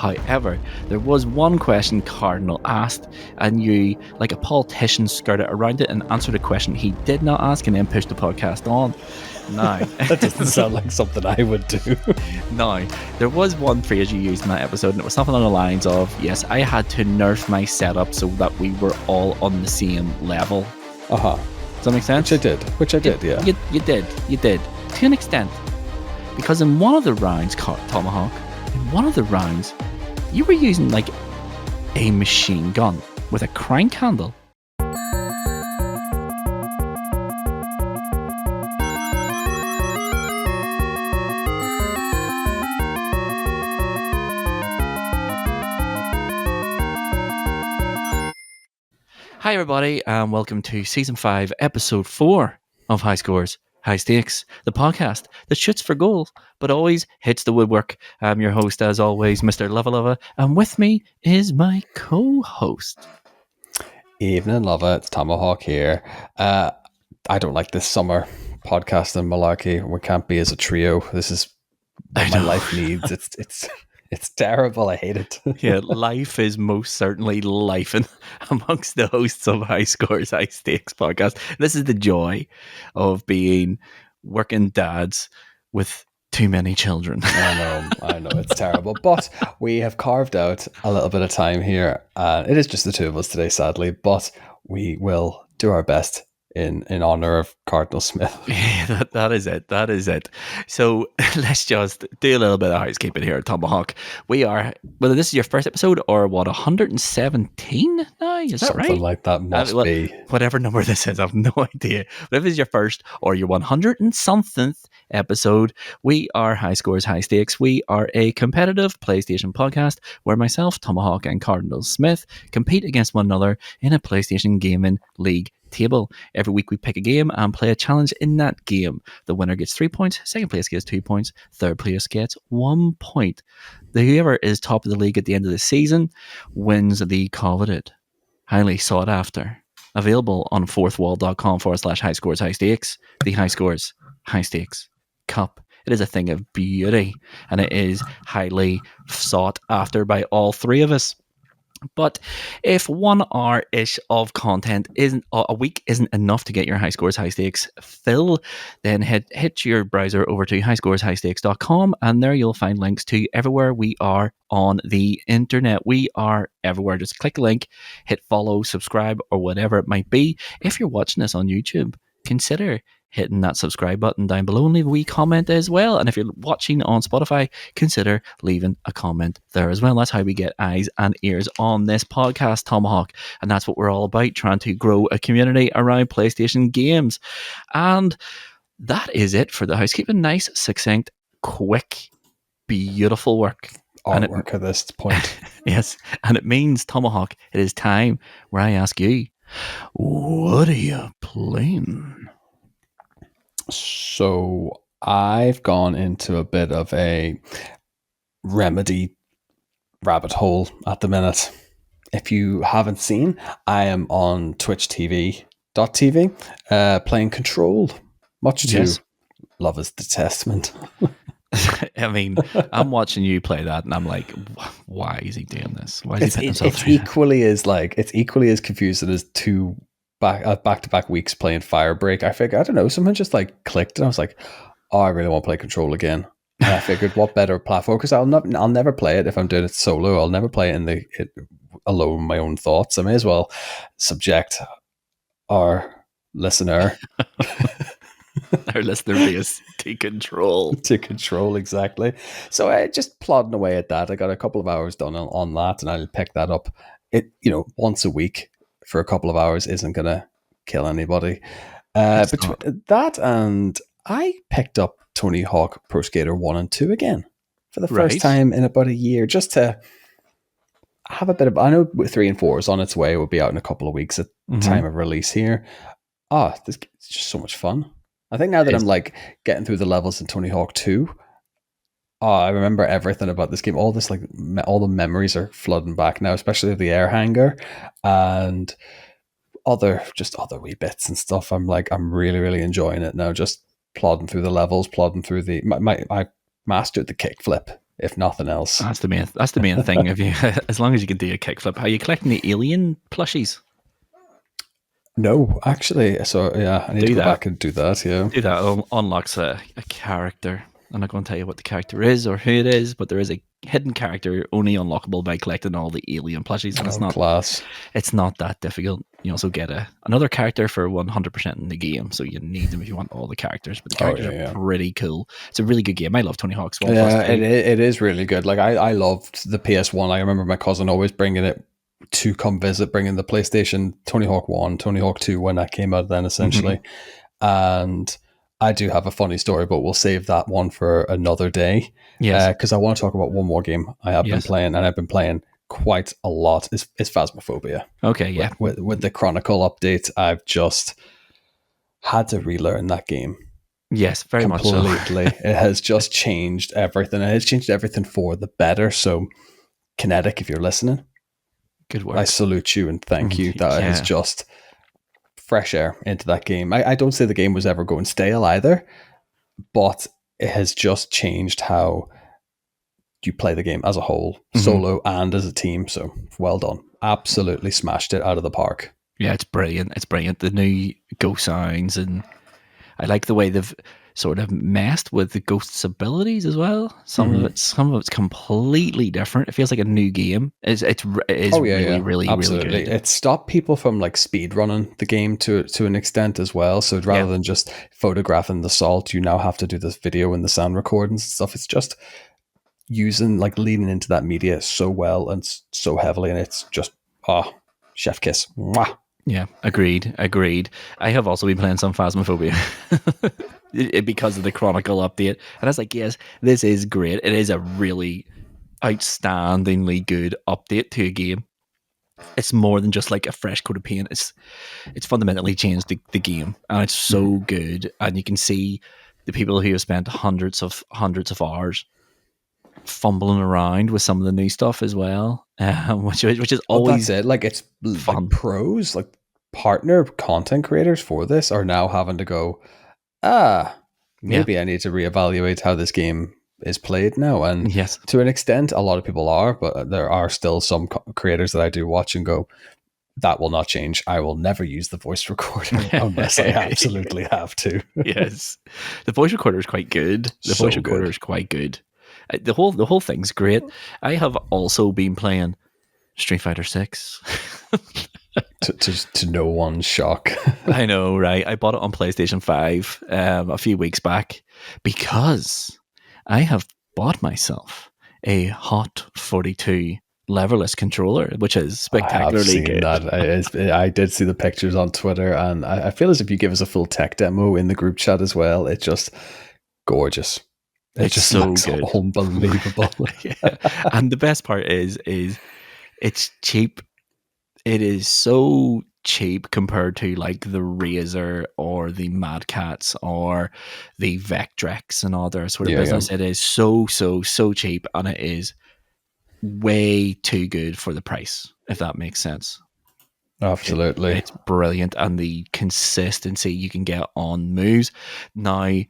However, there was one question Cardinal asked, and you, like a politician, skirted around it and answered a question he did not ask and then pushed the podcast on. Now, that doesn't sound like something I would do. Now, there was one phrase you used in that episode, and it was something along the lines of, yes, I had to nerf my setup so that we were all on the same level. Uh-huh. Does that make sense? Which I did, yeah. You did. To an extent. Because in one of the rounds, Tomahawk, you were using like a machine gun with a crank handle. Hi everybody, and welcome to Season 5, Episode 4 of High Scores, High Stakes, the podcast that shoots for goals, but always hits the woodwork. I'm your host, as always, Mr. Luvva, and with me is my co-host. Evening, Luvva. It's Tomahawk here. I don't like this summer podcasting malarkey. We can't be as a trio. This is what my life needs. It's terrible. I hate it. Yeah, life is most certainly lifing amongst the hosts of High Scores, High Stakes podcast. This is the joy of being working dads with too many children. I know, it's terrible. But we have carved out a little bit of time here. It is just the two of us today, sadly, but we will do our best in honor of Cardinal Smith. Yeah, that is it. So let's just do a little bit of housekeeping here at Tomahawk. We are, whether this is your first episode or what, 117 now? Is that right? Something like that must be. Whatever number this is, I have no idea. But if it's your first or your 100 and somethingth episode, we are High Scores, High Stakes. We are a competitive PlayStation podcast where myself, Tomahawk, and Cardinal Smith compete against one another in a PlayStation gaming league table. Every week we pick a game and play a challenge in that game. The winner gets 3 points, second place gets 2 points, third place gets 1 point. Whoever is top of the league at the end of the season wins the coveted, highly sought after, available on fourthwall.com/high scores, high stakes, the High Scores, High Stakes Cup. It is a thing of beauty, and it is highly sought after by all three of us. But if 1 hour-ish of content a week isn't enough to get your High Scores, High Stakes fill, then hit your browser over to highscoreshighstakes.com, and there you'll find links to everywhere we are on the internet. We are everywhere. Just click a link, hit follow, subscribe, or whatever it might be. If you're watching this on YouTube, consider hitting that subscribe button down below and leave a wee comment as well. And if you're watching on Spotify, consider leaving a comment there as well. That's how we get eyes and ears on this podcast, Tomahawk. And that's what we're all about, trying to grow a community around PlayStation games. And that is it for the housekeeping. Nice, succinct, quick, beautiful work. Artwork at this point. Yes. And it means, Tomahawk, it is time where I ask you, what are you playing? So I've gone into a bit of a Remedy rabbit hole at the minute. If you haven't seen, I am on twitchtv.tv playing Control, much to Luvva's detestment. I mean, I'm watching you play that, and I'm like, why is he doing this? Why is he putting himself through that? It's equally as confusing as two back-to-back weeks playing Firebreak. I figured, I don't know, something just like clicked, and I was like, oh, I really want to play Control again. And I figured, what better platform? Because I'll never play it if I'm doing it solo. I'll never play it alone, my own thoughts. I may as well subject our listener. Our listener base to Control. To Control, exactly. So I just plodding away at that. I got a couple of hours done on that, and I'll pick that up. Once a week for a couple of hours isn't going to kill anybody. Between that and I picked up Tony Hawk Pro Skater 1 and 2 again for the first time in about a year, just to have a bit of... I know 3 and 4 is on its way. It will be out in a couple of weeks at time of release here. This is just so much fun. I think now that I'm like getting through the levels in Tony Hawk 2, I remember everything about this game. All the memories are flooding back now, especially the air hangar and other wee bits and stuff. I'm really, really enjoying it now. Just plodding through the levels, I mastered the kickflip if nothing else. That's the main thing. If you, as long as you can do a kickflip, are you collecting the alien plushies? No, actually, so yeah, I need to Do go that. back and do that. Yeah. Do that. It unlocks a character. I'm not going to tell you what the character is or who it is, but there is a hidden character only unlockable by collecting all the alien plushies, and Oh, class. it's not that difficult. You also get another character for 100% in the game, so you need them if you want all the characters. But the Oh characters yeah, are yeah. pretty cool. It's a really good game. I love Tony Hawk's 1 plus Yeah, 2. it is really good. Like I loved the PS1. I remember my cousin always bringing it to come visit, bringing the PlayStation, Tony Hawk 1, Tony Hawk 2 when that came out then essentially. And I do have a funny story, but we'll save that one for another day. Yes. Because I want to talk about one more game I have been Yes. playing, and I've been playing quite a lot. Is Phasmophobia. Okay. Yeah. With the Chronicle update, I've just had to relearn that game Yes. Very much so. completely. It has just changed everything. It has changed everything for the better. So, Kinetic, if you're listening, Good work. I salute you and thank you. That is just fresh air into that game. I don't say the game was ever going stale either, but it has just changed how you play the game as a whole, solo and as a team. So well done. Absolutely smashed it out of the park. Yeah, it's brilliant. It's brilliant. The new ghost sounds, and I like the way they've sort of messed with the ghost's abilities as well. Some of it's completely different. It feels like a new game. It is really good. It stopped people from like speed running the game to an extent as well. So rather than just photographing the salt, you now have to do this video and the sound recordings and stuff. It's just using like leaning into that media so well and so heavily, and it's just chef kiss. Mwah. Yeah, agreed. I have also been playing some Phasmophobia because of the Chronicle update, and I was like, yes, this is great. It is a really outstandingly good update to a game. It's more than just like a fresh coat of paint. It's fundamentally changed the game, and it's so good. And you can see the people who have spent hundreds of hours fumbling around with some of the new stuff as well, which is always that's it. Like it's fun. Like pros, like partner content creators for this are now having to go, maybe I need to reevaluate how this game is played now. And yes, to an extent, a lot of people are, but there are still some creators that I do watch and go, that will not change. I will never use the voice recorder unless I absolutely have to. Yes, the voice recorder is quite good. The voice recorder is quite good. The whole thing's great. I have also been playing Street Fighter 6. to no one's shock. I know, right? I bought it on PlayStation 5 a few weeks back because I have bought myself a Hot 42 leverless controller, which is spectacularly good. I did see the pictures on Twitter, and I feel as if you give us a full tech demo in the group chat as well. It's just gorgeous. It's just so good. Unbelievable. Yeah. And the best part is it's cheap. It is so cheap compared to like the Razer or the Mad Cats or the Vectrex and other sort of business. Yeah. It is so cheap, and it is way too good for the price, if that makes sense. Absolutely. It's brilliant, and the consistency you can get on moves. Now,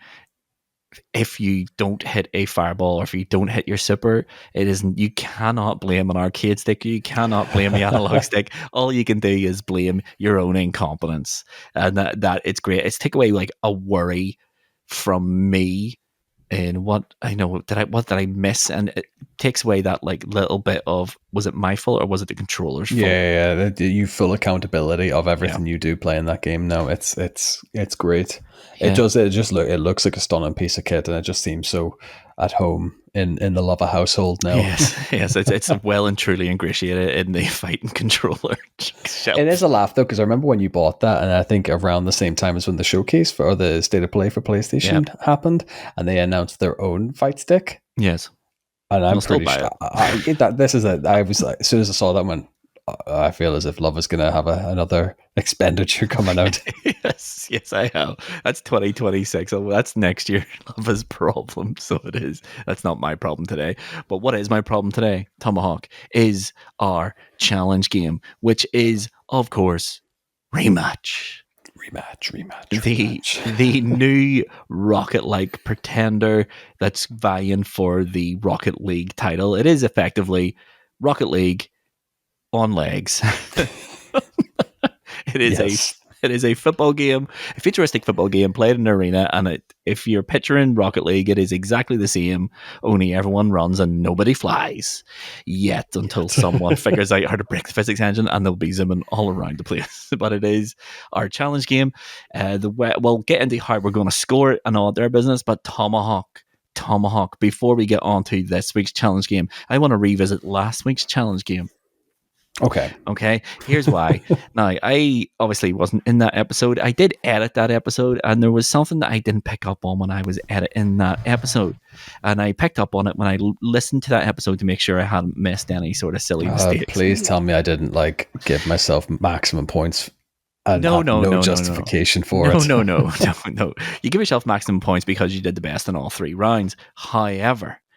if you don't hit a fireball or if you don't hit your super, you cannot blame an arcade stick. You cannot blame the analog stick. All you can do is blame your own incompetence. And that it's great. It's take away like a worry from me in what did I miss? And it takes away that like little bit of, was it my fault or was it the controller's fault? Yeah. You full accountability of everything you do playing that game now. It's great. Yeah. It looks like a stunning piece of kit, and it just seems so at home in the Luvva household now. Yes, it's well and truly ingratiated in the fighting controller shelf. It is a laugh though, because I remember when you bought that, and I think around the same time as when the showcase for the state of play for PlayStation happened, and they announced their own fight stick. Yes, and I'm pretty sure I was like, as soon as I saw that, I went, I feel as if Luvva's going to have another expenditure coming out. yes, I have. That's 2026. So that's next year. Luvva's problem. So it is. That's not my problem today. But what is my problem today, Tomahawk, is our challenge game, which is, of course, Rematch. the new Rocket-like pretender that's vying for the Rocket League title. It is effectively Rocket League on legs. It is Yes. a football game, a futuristic football game played in an arena, and if you're picturing Rocket League, it is exactly the same, only everyone runs and nobody flies. Yet until someone figures out how to break the physics engine, and they'll be zooming all around the place. But it is our challenge game. We'll get into how we're going to score it and all their business, but Tomahawk, before we get on to this week's challenge game, I want to revisit last week's challenge game. Okay. Here's why. Now, I obviously wasn't in that episode. I did edit that episode, and there was something that I didn't pick up on when I was editing that episode. And I picked up on it when I listened to that episode to make sure I hadn't missed any sort of silly mistakes. Please tell me I didn't give myself maximum points and no justification for it. No. You give yourself maximum points because you did the best in all 3 rounds.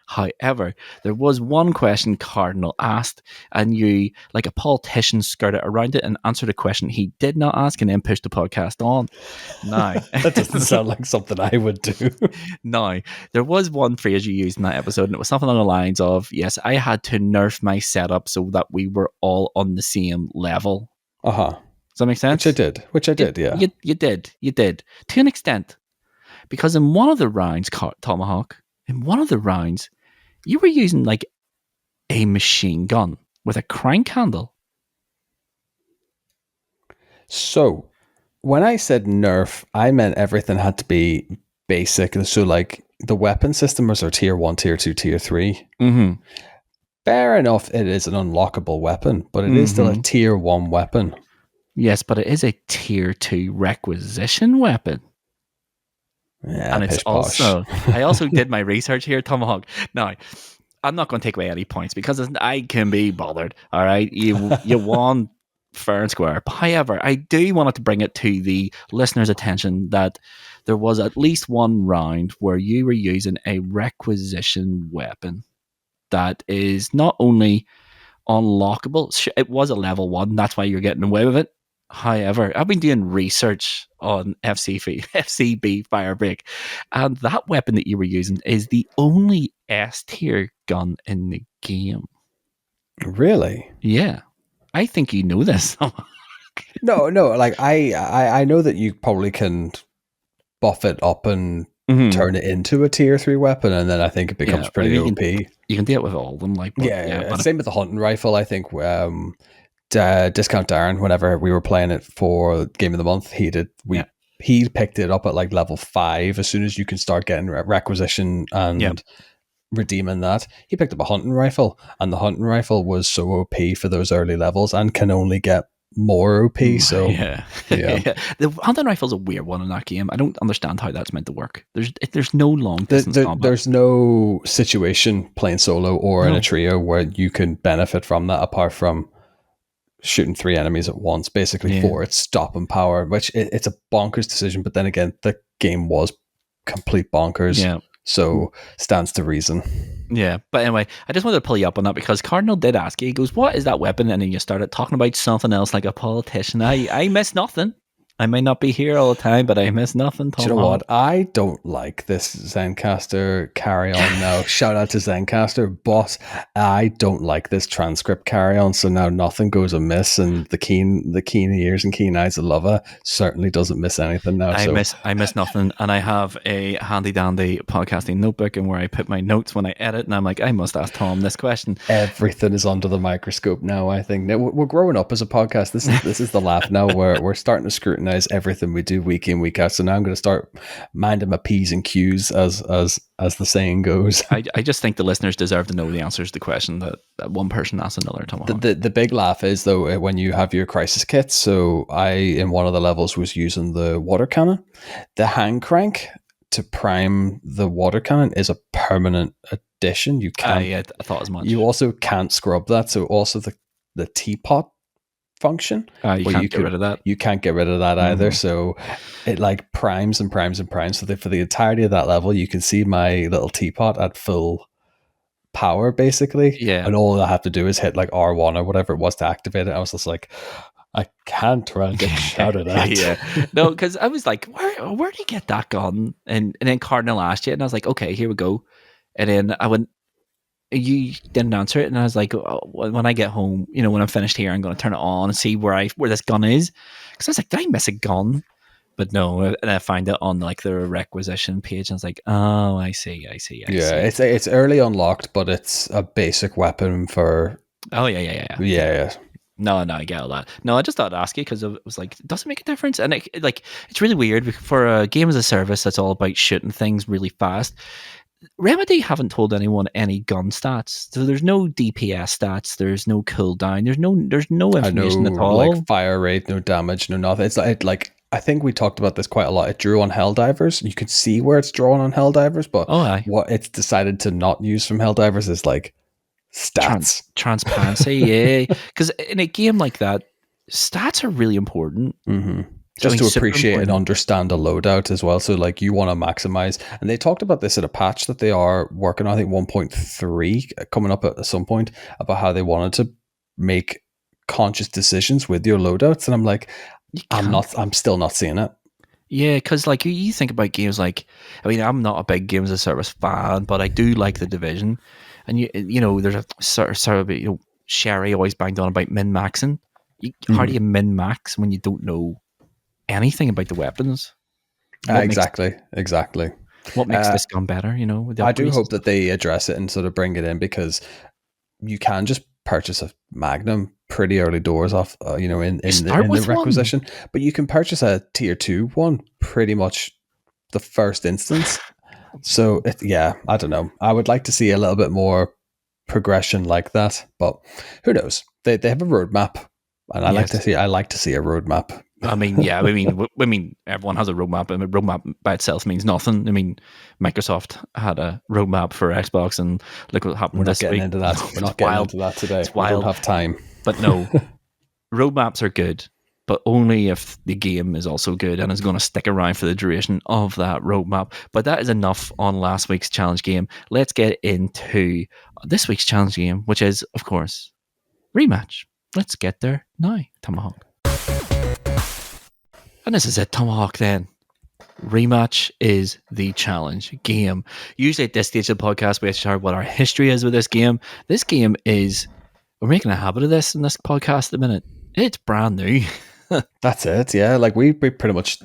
However, there was one question Cardinal asked, and you, like a politician, skirted around it and answered a question he did not ask and then pushed the podcast on. Now, that doesn't sound like something I would do. Now, there was one phrase you used in that episode, and it was something along the lines of, yes, I had to nerf my setup so that we were all on the same level. Uh-huh. Does that make sense? Which I did, yeah. You did. To an extent. Because in one of the rounds, Tomahawk, you were using like a machine gun with a crank handle. So, when I said nerf, I meant everything had to be basic. So, like, the weapon systems are tier 1, tier 2, tier 3. Mm-hmm. Fair enough, it is an unlockable weapon, but it is still a tier 1 weapon. Yes, but it is a tier 2 requisition weapon. Yeah, and it's also, I also did my research here, Tomahawk. Now, I'm not going to take away any points because I can be bothered. All right, you won fair and square. But however, I do want to bring it to the listeners' attention that there was at least one round where you were using a requisition weapon that is not only unlockable. It was a level 1. That's why you're getting away with it. However, I've been doing research on FCB Firebreak, and that weapon that you were using is the only S tier gun in the game. Really? Yeah. I think you know this. No, like I know that you probably can buff it up and turn it into a tier 3 weapon, and then I think it becomes pretty OP. You can do it with all of them. But same with the hunting rifle. I think Discount Darren, whenever we were playing it for Game of the Month, he picked it up at like level 5 as soon as you can start getting requisition and redeeming that. He picked up a hunting rifle, and the hunting rifle was so OP for those early levels and can only get more OP. So yeah. The hunting rifle is a weird one in that game. I don't understand how that's meant to work. There's no long distance combat. There's no situation playing solo or in a trio where you can benefit from that apart from shooting 3 enemies at once, basically for its stopping power, which it's a bonkers decision. But then again, the game was complete bonkers, so stands to reason. Yeah, but anyway, I just wanted to pull you up on that because Cardinal did ask you. He goes, "What is that weapon?" And then you started talking about something else like a politician. I miss nothing. I may not be here all the time, but I miss nothing. Do you know what? I don't like this Zencaster carry-on now. Shout out to Zencaster, but I don't like this transcript carry-on, so now nothing goes amiss, and the keen ears and keen eyes of Luvva certainly doesn't miss anything now. I miss nothing, and I have a handy-dandy podcasting notebook and where I put my notes when I edit, and I'm like, I must ask Tom this question. Everything is under the microscope now, I think. We're growing up as a podcast. This is the laugh now, where we're starting to scrutinize everything we do week in, week out. So now I'm going to start minding my P's and Q's as the saying goes. I just think the listeners deserve to know the answers to the question that one person asked another. Tomahawk. The big laugh is though when you have your crisis kits. So I in one of the levels was using the water cannon. The hand crank to prime the water cannon is a permanent addition. You can't. I thought as much. You also can't scrub that. So also the teapot function. You can't get rid of that. You can't get rid of that either. So it like primes and primes and primes. So for the entirety of that level, you can see my little teapot at full power basically. Yeah. And all I have to do is hit like R1 or whatever it was to activate it. I was just like, I can't or I'll get shouted at. Yeah. No, because I was like, where did he get that gun? And then Cardinal asked you, and I was like, okay, here we go. And then I went, you didn't answer it, and I was like, oh, when I get home, when I'm finished here, I'm going to turn it on and see where this gun is. Because I was like, did I miss a gun? But no, and I find it on like the requisition page, and I was like, oh, I see. Yeah, it's early unlocked, but it's a basic weapon for. Oh yeah. Yeah. No, I get all that. No, I just thought I'd ask you because it was like, it doesn't make a difference, and it's really weird for a game as a service that's all about shooting things really fast. Remedy haven't told anyone any gun stats, so there's no DPS stats, there's no cooldown, there's no I information at know, all. like fire rate, no damage, no nothing. It's like I think we talked about this quite a lot. It drew on Helldivers. You could see where it's drawn on Helldivers, but Aye. what it's decided to not use from Helldivers is like stats. Transparency, yeah. Because in a game like that, stats are really important. Mm-hmm. Just to appreciate and understand a loadout as well. So like you want to maximize, and they talked about this in a patch that they are working on, I think 1.3 coming up at some point, about how they wanted to make conscious decisions with your loadouts. And I'm like, I'm still not seeing it. Yeah, because like you think about games like, I mean, I'm not a big games as a service fan, but I do like The Division, and there's a sort of Sherry always banged on about min maxing. How do you min max when you don't know anything about the weapons? Exactly. What makes this gun better? I do hope that they address it and sort of bring it in, because you can just purchase a Magnum pretty early doors off, in the requisition, but you can purchase a tier 2 one pretty much the first instance. So I don't know. I would like to see a little bit more progression like that, but who knows? They have a roadmap, and I like to see a roadmap. I mean, yeah. I mean, everyone has a roadmap, and a roadmap by itself means nothing. I mean, Microsoft had a roadmap for Xbox, and look what happened this week. We're not getting into that today. It's wild. We don't have time. But no, roadmaps are good, but only if the game is also good and is going to stick around for the duration of that roadmap. But that is enough on last week's challenge game. Let's get into this week's challenge game, which is, of course, Rematch. Let's get there now, Tomahawk. And this is it, Tomahawk, then. Rematch is the challenge game. Usually at this stage of the podcast, we share what our history is with this game. This game is, we're making a habit of this in this podcast at the minute. It's brand new. That's it, yeah. Like we pretty much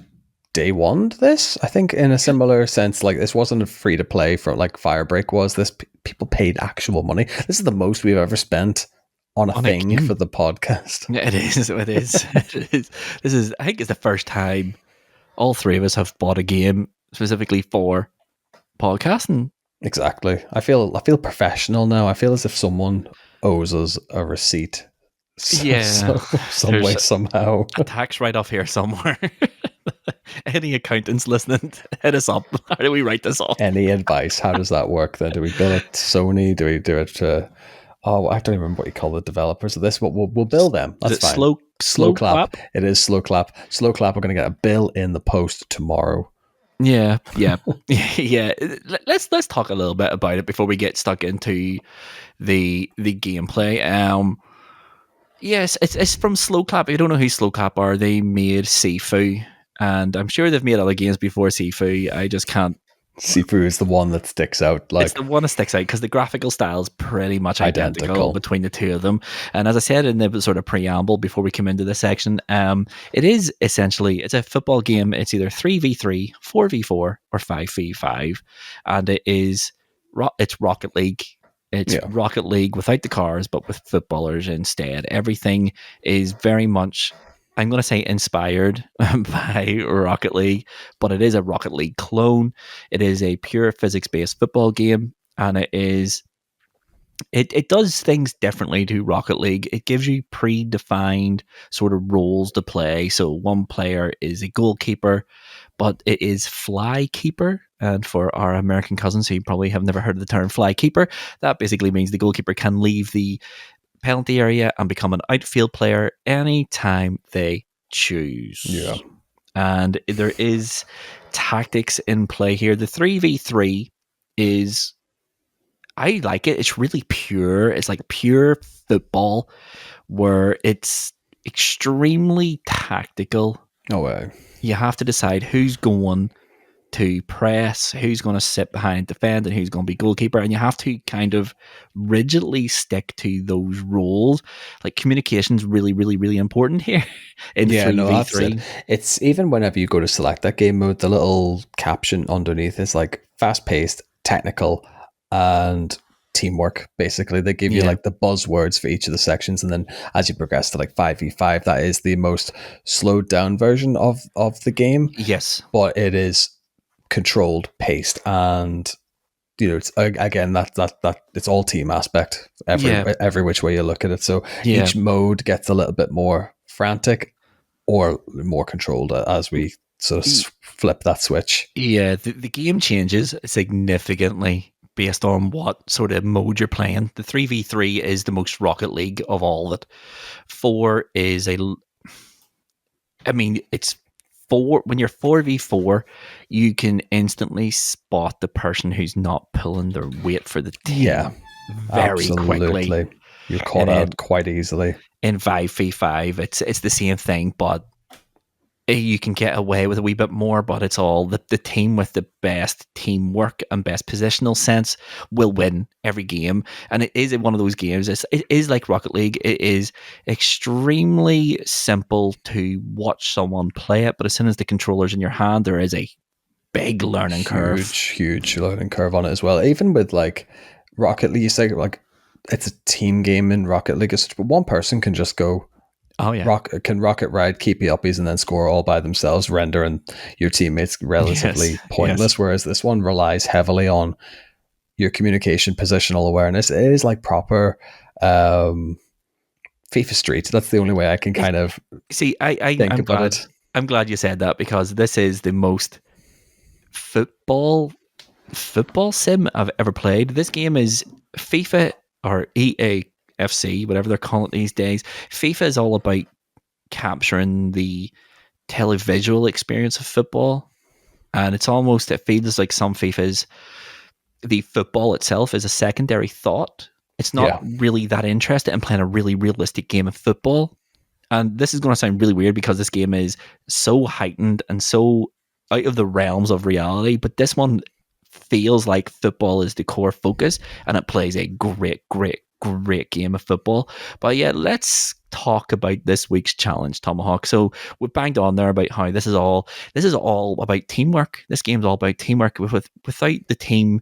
day one this, I think, in a similar sense. Like this wasn't a free to play for like Firebreak was. This people paid actual money. This is the most we've ever spent on a thing for the podcast. Yeah, it is. This is, I think it's the first time all three of us have bought a game specifically for podcasting. Exactly. I feel professional now. I feel as if someone owes us a receipt. Some way, somehow. A tax write-off here somewhere. Any accountants listening, hit us up. How do we write this off? Any advice? How does that work then? Do we bill it Sony? Do we do it to... Oh, I don't even remember what you call the developers of this, but we'll bill them. That's fine. Sloclap? It is Sloclap. Sloclap are going to get a bill in the post tomorrow. Yeah. Let's talk a little bit about it before we get stuck into the gameplay. Yes, it's from Sloclap. If you don't know who Sloclap are, they made Sifu, and I'm sure they've made other games before Sifu. I just can't. Sifu is the one that sticks out. It's the one that sticks out because the graphical style is pretty much identical between the two of them. And as I said in the sort of preamble before we come into this section, it is essentially, it's a football game. It's either 3v3, 4v4, or 5v5, and it's Rocket League. It's Rocket League without the cars, but with footballers instead. Everything is very much, I'm going to say, inspired by Rocket League, but it is a Rocket League clone. It is a pure physics-based football game, and it does things differently to Rocket League. It gives you predefined sort of roles to play. So one player is a goalkeeper, but it is fly keeper. And for our American cousins who probably have never heard of the term fly keeper, that basically means the goalkeeper can leave the penalty area and become an outfield player anytime they choose. Yeah. And there is tactics in play here. The 3v3 is, I like it. It's really pure. It's like pure football where it's extremely tactical. No way. You have to decide who's going to press, who's going to sit behind defend, and who's going to be goalkeeper. And you have to kind of rigidly stick to those roles. Like communication's really, really, really important here in Yeah, no, that's it. 3v3. It's even whenever you go to select that game mode, the little caption underneath is like fast paced, technical, and teamwork. Basically, they give you Yeah. like the buzzwords for each of the sections, and then as you progress to like 5v5, that is the most slowed down version of the game, Yes. but it is controlled, paced, and it's again that it's all team aspect Yeah. every which way you look at it. So Yeah. each mode gets a little bit more frantic or more controlled as we sort of flip that switch. Yeah, the game changes significantly based on what sort of mode you're playing. The 3v3 is the most Rocket League of all of it. 4 is I mean, it's 4. When you're 4v4, you can instantly spot the person who's not pulling their weight for the Yeah, team very quickly. absolutely. You're And caught then out quite easily. in 5v5, it's the same thing, but you can get away with a wee bit more, but it's all the team with the best teamwork and best positional sense will win every game. And it is one of those games. It is like Rocket League. It is extremely simple to watch someone play it, but as soon as the controller's in your hand, there is a big learning curve. Huge learning curve on it as well. Even with like Rocket League, you say like it's a team game in Rocket League, but one person can just go Oh yeah, rocket ride, keep you uppies, and then score all by themselves, rendering your teammates yes, relatively yes. pointless. Whereas this one relies heavily on your communication, positional awareness. It is like proper FIFA Street. That's the only way I can kind of See, think I'm about glad. it. I'm glad you said that because this is the most football sim I've ever played. This game is FIFA or EAFC, whatever they're calling it these days. FIFA is all about capturing the televisual experience of football. And it feels like some FIFAs, the football itself is a secondary thought. It's not Yeah, really that interested in playing a really realistic game of football. And this is going to sound really weird because this game is so heightened and so out of the realms of reality. But this one feels like football is the core focus and it plays a great game of football. But yeah, let's talk about this week's challenge, Tomahawk. So we banged on there about how this is all about teamwork. This game's all about teamwork. Without the team,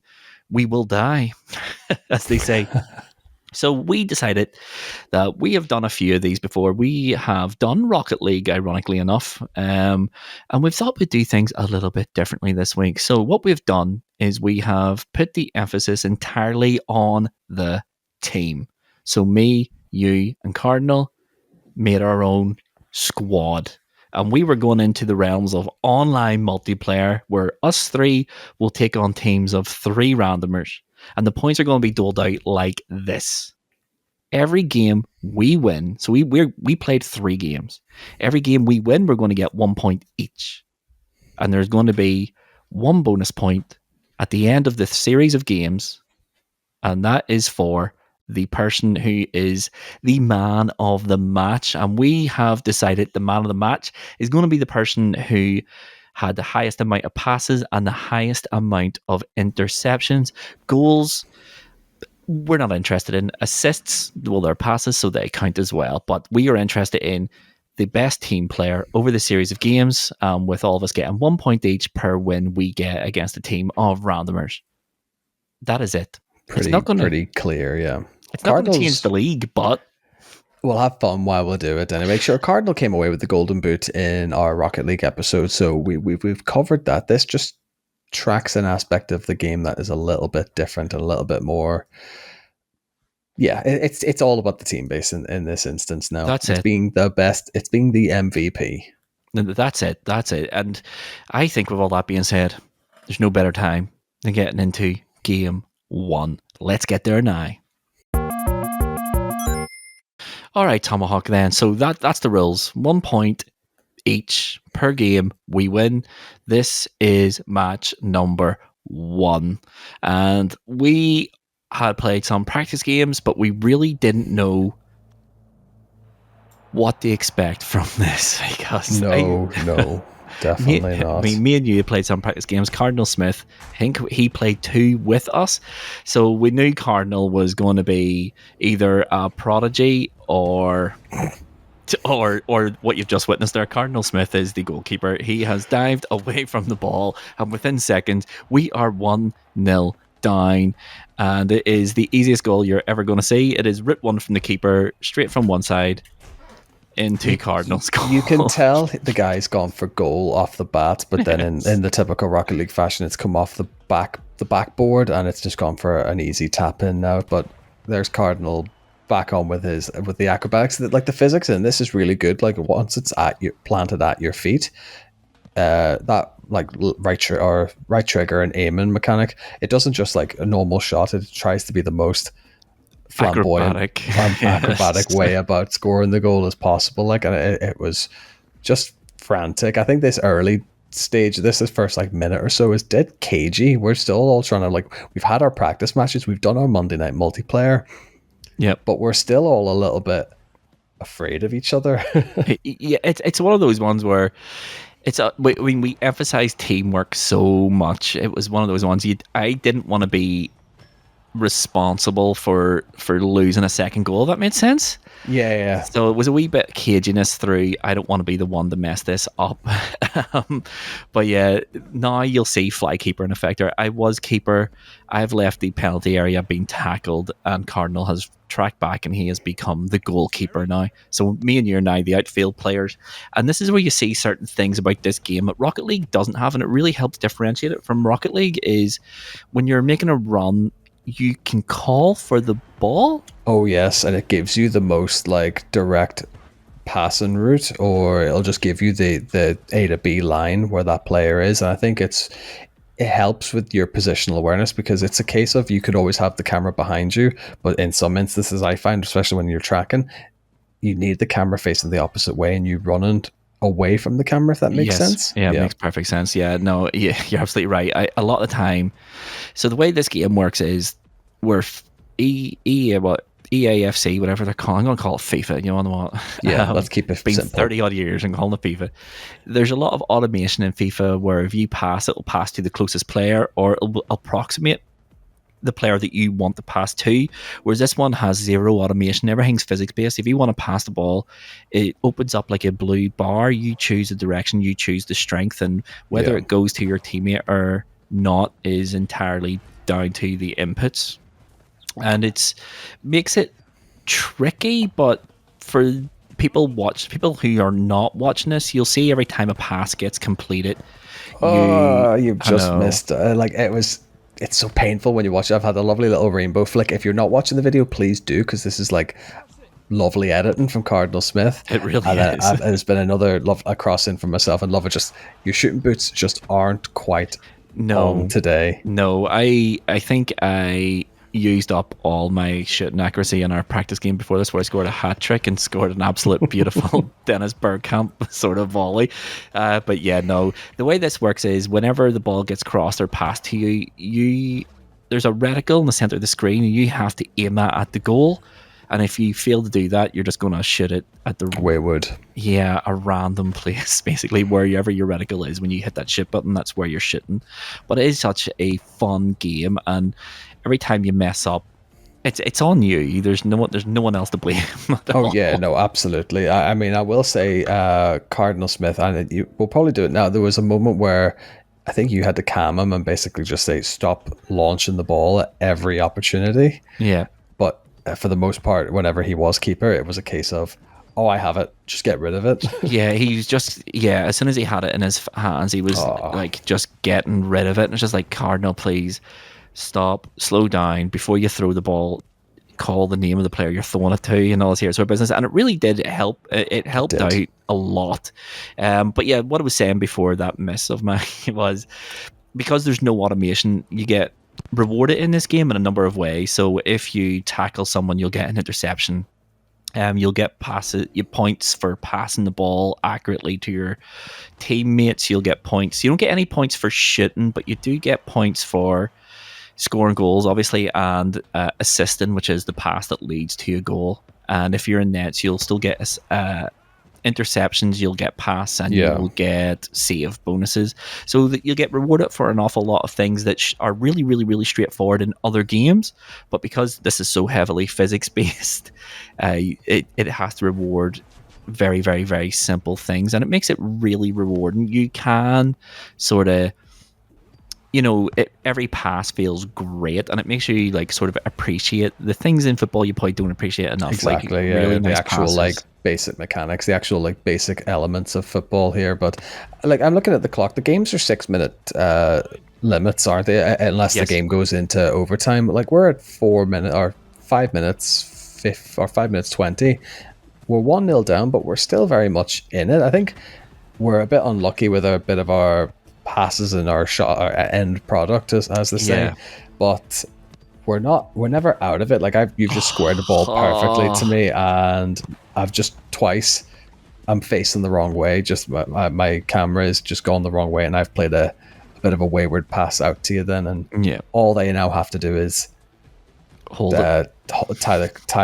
we will die, as they say. So we decided that we have done a few of these before. We have done Rocket League, ironically enough, and we've thought we'd do things a little bit differently this week. So what we've done is we have put the emphasis entirely on the team. So me, you, and Cardinal made our own squad. And we were going into the realms of online multiplayer where us three will take on teams of 3 randomers. And the points are going to be doled out like this. Every game we win, so we played 3 games. Every game we win, we're going to get 1 point each. And there's going to be 1 bonus point at the end of the series of games. And that is for the person who is the man of the match. And we have decided the man of the match is going to be the person who had the highest amount of passes and the highest amount of interceptions. Goals, we're not interested in. Assists, well, they're passes, so they count as well. But we are interested in the best team player over the series of games, with all of us getting 1 point each per win we get against a team of randomers. That is it. It's not going to pretty clear. Yeah, It's not going to change Cardinals. the league, but We'll have fun while we'll do it. Anyway, sure. Cardinal came away with the golden boot in our Rocket League episode, so we've covered that. This just tracks an aspect of the game that is a little bit different and a little bit more. Yeah, it's all about the team base in this instance. Now that's it's it. being the best. It's being the MVP. That's it. That's it. And I think with all that being said, there's no better time than getting into game 1. Let's get there now. All right, Tomahawk. Then, so that's the rules. 1 point each per game we win. This is match number 1, and we had played some practice games, but we really didn't know what do you expect from this? Because No, definitely not. me and you played some practice games. Cardinal Smith, I think he played 2 with us, so we knew Cardinal was going to be either a prodigy or what you've just witnessed there. Cardinal Smith is the goalkeeper. He has dived away from the ball, and within seconds, we are 1-0 down. And it is the easiest goal you're ever going to see. It is rip one from the keeper, straight from one side into Cardinals You can goal. tell the guy's gone for goal off the bat, but then Yes. in the typical Rocket League fashion, it's come off the backboard and it's just gone for an easy tap in now. But there's Cardinal back on with the acrobatics. Like the physics in this is really good. Like once it's at you planted at your feet, that like right trigger and aiming mechanic, it doesn't just like a normal shot. It tries to be the most flamboyant, Acrobatic. acrobatic Yes. way about scoring the goal as possible. Like, and it was just frantic. I think this early stage, this is first like minute or so, is dead cagey. We're still all trying to like, we've had our practice matches, we've done our Monday night multiplayer, Yep. but we're still all a little bit afraid of each other. Yeah, it's one of those ones where we emphasize teamwork so much. It was one of those ones I didn't want to be responsible for losing a second goal. That made sense. Yeah. So it was a wee bit caginess through. I don't want to be the one to mess this up. um, but yeah, now you'll see fly keeper and effector. I was keeper. I've left the penalty area being tackled, and Cardinal has tracked back, and he has become the goalkeeper now. So me and you are now the outfield players, and this is where you see certain things about this game that Rocket League doesn't have, and it really helps differentiate it from Rocket League. Is when you're making a run, you can call for the ball. Oh yes, and it gives you the most like direct passing route, or it'll just give you the A to B line where that player is. And I think it helps with your positional awareness because it's a case of you could always have the camera behind you, but in some instances I find, especially when you're tracking, you need the camera facing the opposite way and you running away from the camera, if that makes Yes. sense. Yeah, it Yeah. makes perfect sense. Yeah, no, yeah, you're absolutely right. A lot of the time, so the way this game works is we're what EAFC, whatever they're calling. I'm going to call it FIFA. You know what? Yeah, let's keep It's it been simple. 30 odd years and calling it FIFA. There's a lot of automation in FIFA where if you pass, it'll pass to the closest player or it'll approximate the player that you want to pass to. Whereas this one has zero automation. Everything's physics based. If you want to pass the ball, it opens up like a blue bar. You choose the direction, you choose the strength, and whether Yeah. it goes to your teammate or not is entirely down to the inputs. And it's makes it tricky, but for people who are not watching this, you'll see every time a pass gets completed, Oh, you've I just know. missed. It's so painful when you watch it. I've had a lovely little rainbow flick. If you're not watching the video, please do, because this is like lovely editing from Cardinal Smith. It really And is. there's been another a cross in for myself and love it. Just your shooting boots just aren't quite on No, today. no. I think I used up all my shooting accuracy in our practice game before this, where I scored a hat trick and scored an absolute beautiful Dennis Bergkamp sort of volley. But yeah, no. The way this works is whenever the ball gets crossed or passed to you, there's a reticle in the center of the screen, and you have to aim that at the goal. And if you fail to do that, you're just going to shoot it at the Wayward. a random place, basically wherever your reticle is. When you hit that shit button, that's where you're shitting. But it is such a fun game, and every time you mess up, it's on you. There's no one else to blame at Oh yeah, all. no, absolutely. I mean, I will say, Cardinal Smith, and we'll probably do it now. There was a moment where I think you had to calm him and basically just say, "Stop launching the ball at every opportunity." Yeah, But for the most part, whenever he was keeper, it was a case of, "Oh, I have it. Just get rid of it." yeah. He's just As soon as he had it in his hands, he was Oh, like just getting rid of it. And it's just like, Cardinal, please stop, slow down before you throw the ball. Call the name of the player you're throwing it to and all this here sort of business. And it really did help. It it helped out did. a lot. But yeah, what I was saying before that miss of mine was, because there's no automation, you get rewarded in this game in a number of ways. So if you tackle someone, you'll get an interception. You'll get points for passing the ball accurately to your teammates. You'll get points. You don't get any points for shooting, but you do get points for scoring goals, obviously, and assisting, which is the pass that leads to a goal. and if you're in nets, you'll still get interceptions, you'll get pass, and Yeah. you'll get save bonuses. So that you'll get rewarded for an awful lot of things that are really, really, really straightforward in other games. But because this is so heavily physics based, it has to reward very, very, very simple things, and it makes it really rewarding. You can sort of, every pass feels great, and it makes you like sort of appreciate the things in football you probably don't appreciate enough, like Exactly. really Yeah, the nice actual like passes. basic mechanics, the actual like basic elements of football here. But like I'm looking at the clock. The games are 6 minute limits, aren't they? Unless the Yes. game goes into overtime. Like we're at 4 minutes or 5 minutes, 5 minutes 20. We're 1-0 down, but we're still very much in it. I think we're a bit unlucky with a bit of our passes and our shot, our end product, as they say. Yeah. But we're never out of it. Like you've just squared the ball perfectly to Oh, me, and I've just twice I'm facing the wrong way. Just my camera is just gone the wrong way, and I've played a bit of a wayward pass out to you then, and yeah. all they now have to do is Hold it tie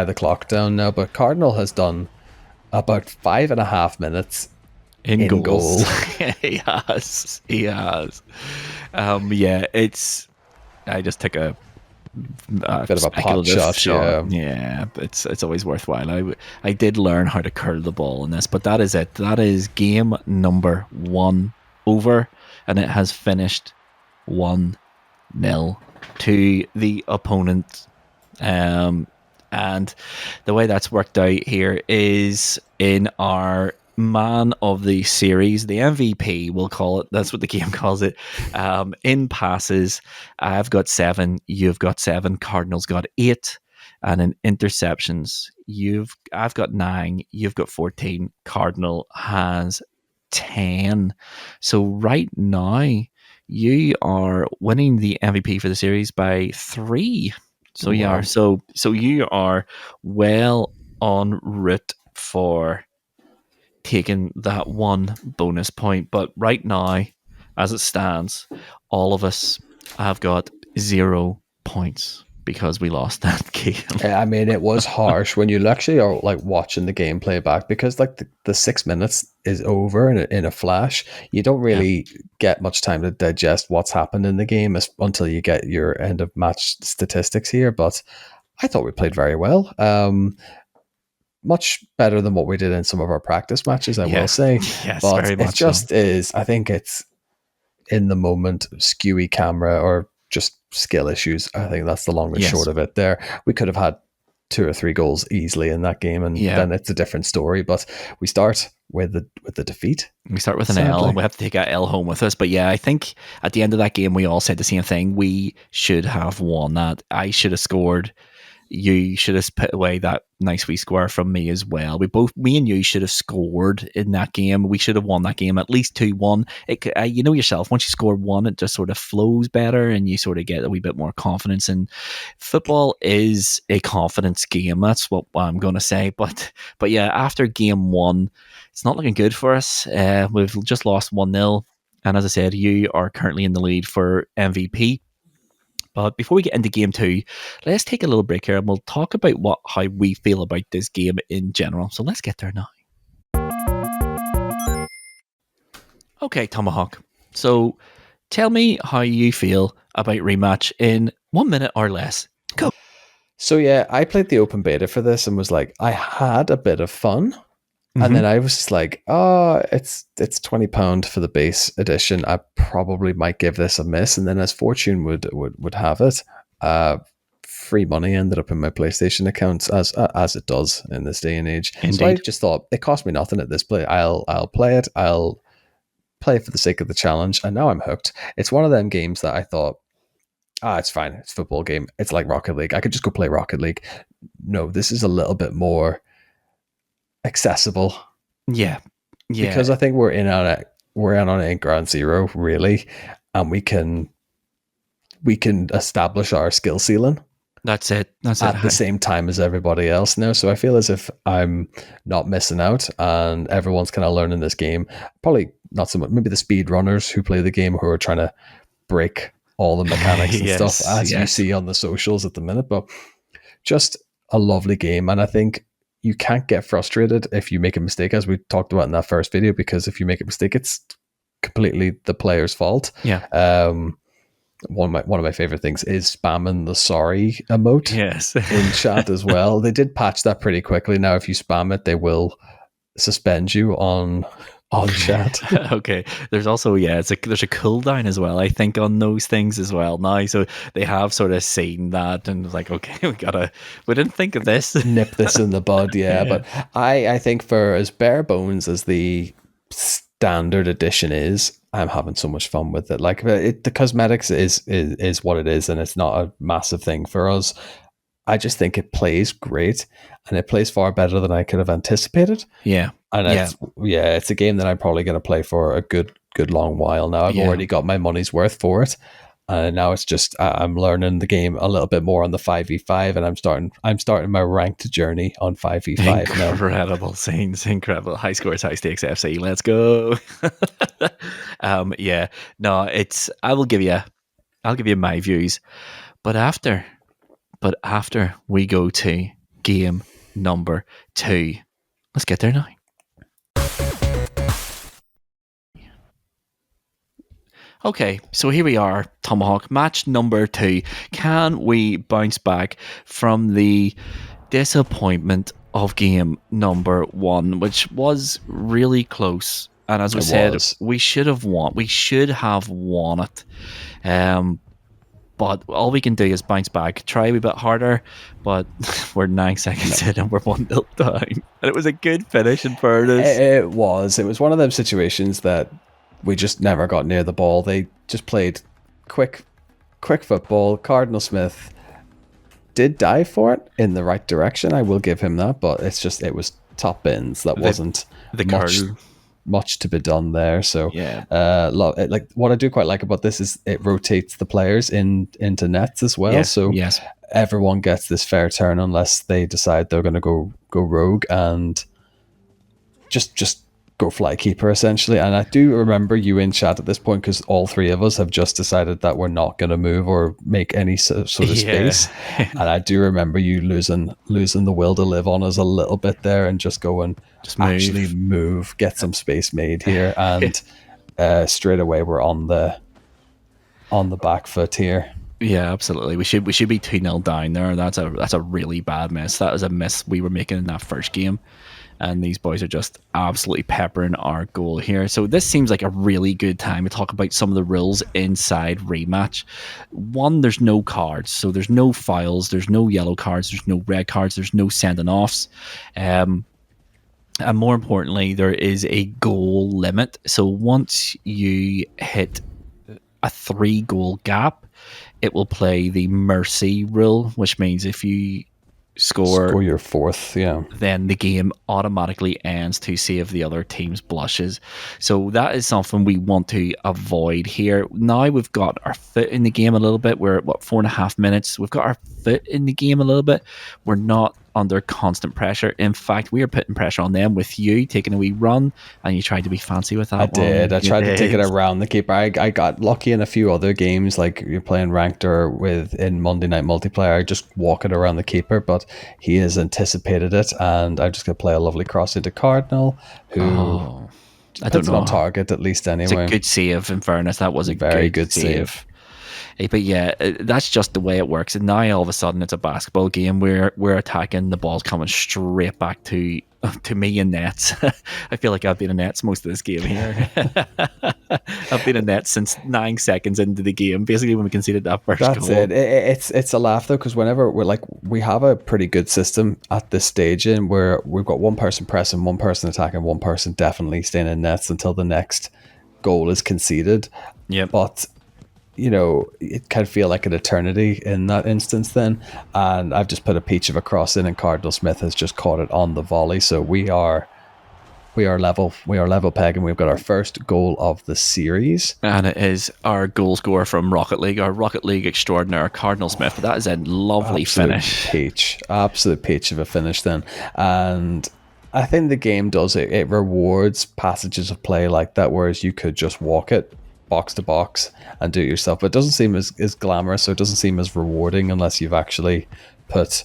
the clock down now. But Cardinal has done about 5.5 minutes in in goals. goal. He has. He has. Yeah, it's. I just took a Bit of a pot speculative shot, shot. yeah. Yeah, it's always worthwhile. I did learn how to curl the ball in this, but that is it. That is game number 1 over, and it has finished 1-0 to the opponent. And the way that's worked out here is in our man of the series, the MVP, we'll call it. That's what the game calls it. In passes, I've got 7, you've got 7, Cardinal's got 8, and in interceptions, I've got 9, you've got 14, Cardinal has 10. So right now, you are winning the MVP for the series by 3. So you are. Wow. So you are well en route for taking that 1 bonus point. But right now, as it stands, all of us have got 0 points because we lost that game. I mean, it was harsh when you actually are like watching the gameplay back, because like the 6 minutes is over in a flash. You don't Yeah. really get much time to digest what's happened in the game until you get your end of match statistics here. But I thought we played very well. Much better than what we did in some of our practice matches, I will Yeah. say. Yes, But very it much so. just is, I think it's in the moment, skewy camera or just skill issues. I think that's the long and Yes. short of it there. We could have had 2 or 3 goals easily in that game, and Yeah. then it's a different story. But we start with the defeat. We start with an L. Sadly. We have to take that L home with us. But yeah, I think at the end of that game, we all said the same thing. We should have won that. I should have scored. You should have put away that nice wee square from me as well. Me and you should have scored in that game. We should have won that game at least 2-1. You know yourself, once you score 1, it just sort of flows better and you sort of get a wee bit more confidence. And football is a confidence game. That's what I'm going to say. But yeah, after game 1, it's not looking good for us. We've just lost 1-0. And as I said, you are currently in the lead for MVP. But before we get into game 2, let's take a little break here and we'll talk about how we feel about this game in general. So let's get there now. Okay, Tomahawk. So tell me how you feel about Rematch in 1 minute or less. Go. So yeah, I played the open beta for this and was like, I had a bit of fun. And then I was just like, oh, it's £20 for the base edition. I probably might give this a miss. And then as fortune would have it, free money ended up in my PlayStation account, as it does in this day and age. So I Indeed. just thought it cost me nothing at this play. I'll play it. I'll play for the sake of the challenge. And now I'm hooked. It's one of them games that I thought, it's fine. It's a football game. It's like Rocket League. I could just go play Rocket League. No, this is a little bit more accessible. Yeah. Yeah. Because I think we're in on a ground zero, really, and we can establish our skill ceiling That's it. at the same time as everybody else now. So I feel as if I'm not missing out, and everyone's kind of learning this game. Probably not so much. Maybe the speed runners who play the game who are trying to break all the mechanics and stuff, as you see on the socials at the minute. But just a lovely game, and I think you can't get frustrated if you make a mistake, as we talked about in that first video, because if you make a mistake, it's completely the player's fault. Yeah. One of my favorite things is spamming the sorry emote Yes. in chat as well. They did patch that pretty quickly. Now, if you spam it, they will suspend you on chat. Okay. There's also there's a cooldown as well, I think, on those things as well now. So they have sort of seen that and like, okay, we didn't think of this. Nip this in the bud, yeah. Yeah. But I think for as bare bones as the standard edition is, I'm having so much fun with it. Like the cosmetics is what it is, and it's not a massive thing for us. I just think it plays great, and it plays far better than I could have anticipated. Yeah. And it's a game that I'm probably going to play for a good long while now. I've already got my money's worth for it. And now it's just I'm learning the game a little bit more on the 5v5, and I'm starting my ranked journey on 5v5 now. Incredible scenes, incredible high scores, high stakes FC. Let's go. No, it's I'll give you my views, but after we go to game number 2, let's get there now. Okay, so here we are, Tomahawk, match number 2. Can we bounce back from the disappointment of game number 1, which was really close? And as we said, we should have won. We should have won it. But all we can do is bounce back, try a wee bit harder, but we're 9 seconds in and we're 1-0 down. And it was a good finish in fairness. It was one of those situations that we just never got near the ball. They just played quick football. Cardinal Smith did dive for it in the right direction. I will give him that, but it was top bins. That wasn't much to be done there. So like what I do quite like about this is it rotates the players into nets as well. Yes. Everyone gets this fair turn unless they decide they're going to go rogue and just go fly keeper essentially. And I do remember you in chat at this point, because all three of us have just decided that we're not going to move or make any sort of space. And I do remember you losing the will to live on us a little bit there and just going, actually move, get some space made here. And straight away we're on the back foot here. Yeah, absolutely. We should be 2-0 down there. That's a really bad miss. That was a miss we were making in that first game. And these boys are just absolutely peppering our goal here. So this seems like a really good time to talk about some of the rules inside Rematch. One, there's no cards. So there's no fouls, there's no yellow cards, there's no red cards, there's no sending offs. And more importantly, there is a goal limit. So once you hit a 3-goal gap, it will play the mercy rule, which means if you score your 4th, then the game automatically ends to save the other team's blushes. So that is something we want to avoid here. Now we've got our foot in the game a little bit. We're at 4.5 minutes. We've got our foot in the game a little bit. We're not under constant pressure. In fact, we are putting pressure on them with you taking a wee run, and you tried to be fancy with that. I did. I tried to take it around the keeper. I got lucky in a few other games, like you're playing ranked or in Monday Night Multiplayer, just walking around the keeper, but he has anticipated it, and I'm just going to play a lovely cross into Cardinal, who I don't know, on target at least anyway. It's a good save, in fairness. That was a very good save. But yeah, that's just the way it works. And now all of a sudden it's a basketball game. We're attacking, the ball's coming straight back to me in nets. I feel like I've been in nets most of this game here. I've been in nets since 9 seconds into the game, basically when we conceded that first goal. That's it. It's a laugh though, because whenever we have a pretty good system at this stage in where we've got one person pressing, one person attacking, one person definitely staying in nets until the next goal is conceded. Yeah. But it can feel like an eternity in that instance then. And I've just put a peach of a cross in, and Cardinal Smith has just caught it on the volley. So we are level pegging. We've got our first goal of the series. And it is our goal scorer from Rocket League, our Rocket League extraordinaire, Cardinal Smith. But that is a lovely finish. Absolute peach of a finish then. And I think the game does it. It rewards passages of play like that, whereas you could just walk it box to box and do it yourself, but it doesn't seem as glamorous, so it doesn't seem as rewarding unless you've actually put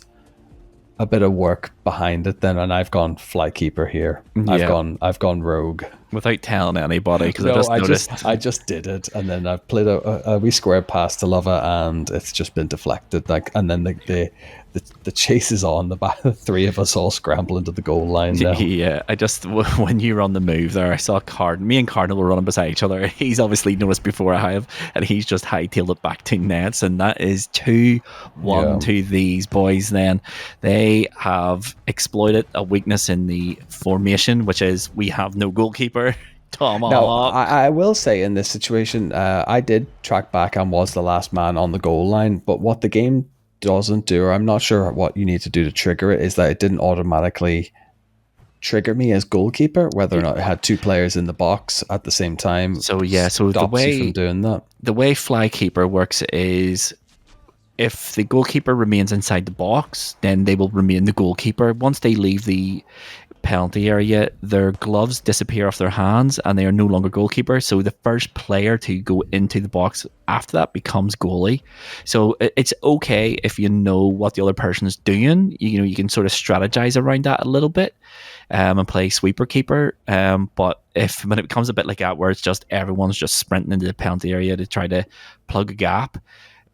a bit of work behind it then, and I've gone flykeeper here. Yeah, I've gone rogue. without telling anybody, because I No, just noticed. I just did it, and then I've played a wee square pass to Luvva, and it's just been deflected. Like, and then the chase is on. The back, the three of us all scramble into the goal line now. Yeah, I just when you were on the move there, I saw Me and Cardinal were running beside each other. He's obviously noticed before I have, and he's just hightailed it back to nets, and that is 2-1 Yeah. to these boys. Then they have exploited a weakness in the formation, which is we have no goalkeeper. Now, Tomahawk. I will say in this situation, I did track back and was the last man on the goal line. But what the game doesn't do, or I'm not sure what you need to do to trigger it, is that it didn't automatically trigger me as goalkeeper, whether or not it had two players in the box at the same time. So yeah, so Stops you from doing that. the way Flykeeper works is if the goalkeeper remains inside the box, then they will remain the goalkeeper. Once they leave the penalty area, their gloves disappear off their hands and they are no longer goalkeeper. So the first player to go into the box after that becomes goalie. So it's okay if you know what the other person is doing. You know, you can sort of strategize around that a little bit. And play sweeper keeper. But when it becomes a bit like that, where it's just everyone's just sprinting into the penalty area to try to plug a gap,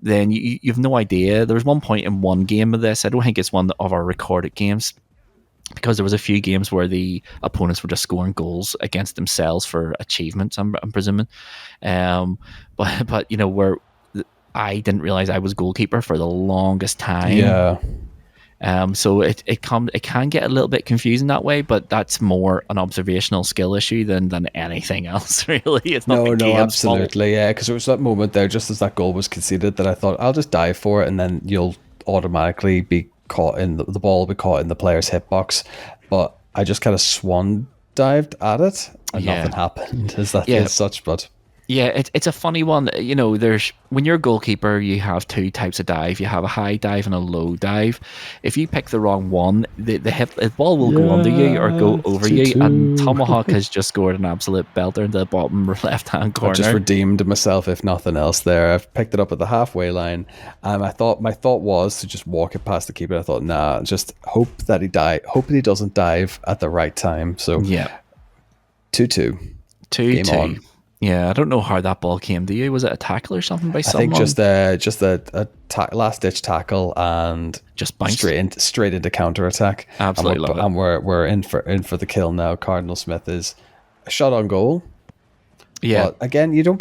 then you've no idea. There was one point in one game of this. I don't think it's one of our recorded games, because there was a few games where the opponents were just scoring goals against themselves for achievements. I'm presuming, but you know, where I didn't realize I was goalkeeper for the longest time. Yeah. So it can get a little bit confusing that way, but that's more an observational skill issue than anything else. Really, it's not No, the no, game's fault. absolutely. Yeah, because it was that moment there, just as that goal was conceded, that I thought I'll just dive for it, and then you'll automatically be caught in the ball will be caught in the player's hitbox. But I just kind of swan dived at it, and Yeah, nothing happened. As that yeah, is such, but yeah. It's a funny one. You know, there's when you're a goalkeeper, you have two types of dive. You have a high dive and a low dive. If you pick the wrong one, the ball will go under you or go yeah, over two you. And two. Tomahawk has just scored an absolute belter in the bottom left hand I've just corner. redeemed myself, if nothing else. There, I've picked it up at the halfway line. I thought my thought was to just walk it past the keeper. I thought, nah, just hope that he doesn't dive at the right time. So Yeah, 2-2, two game two. on. Yeah, I don't know how that ball came to you. Was it a tackle or something by I think someone? just a last ditch tackle and Just bounced. straight into counter attack, Absolutely love it. and we're in for the kill now. Cardinal Smith is a shot on goal. Yeah. But again, you don't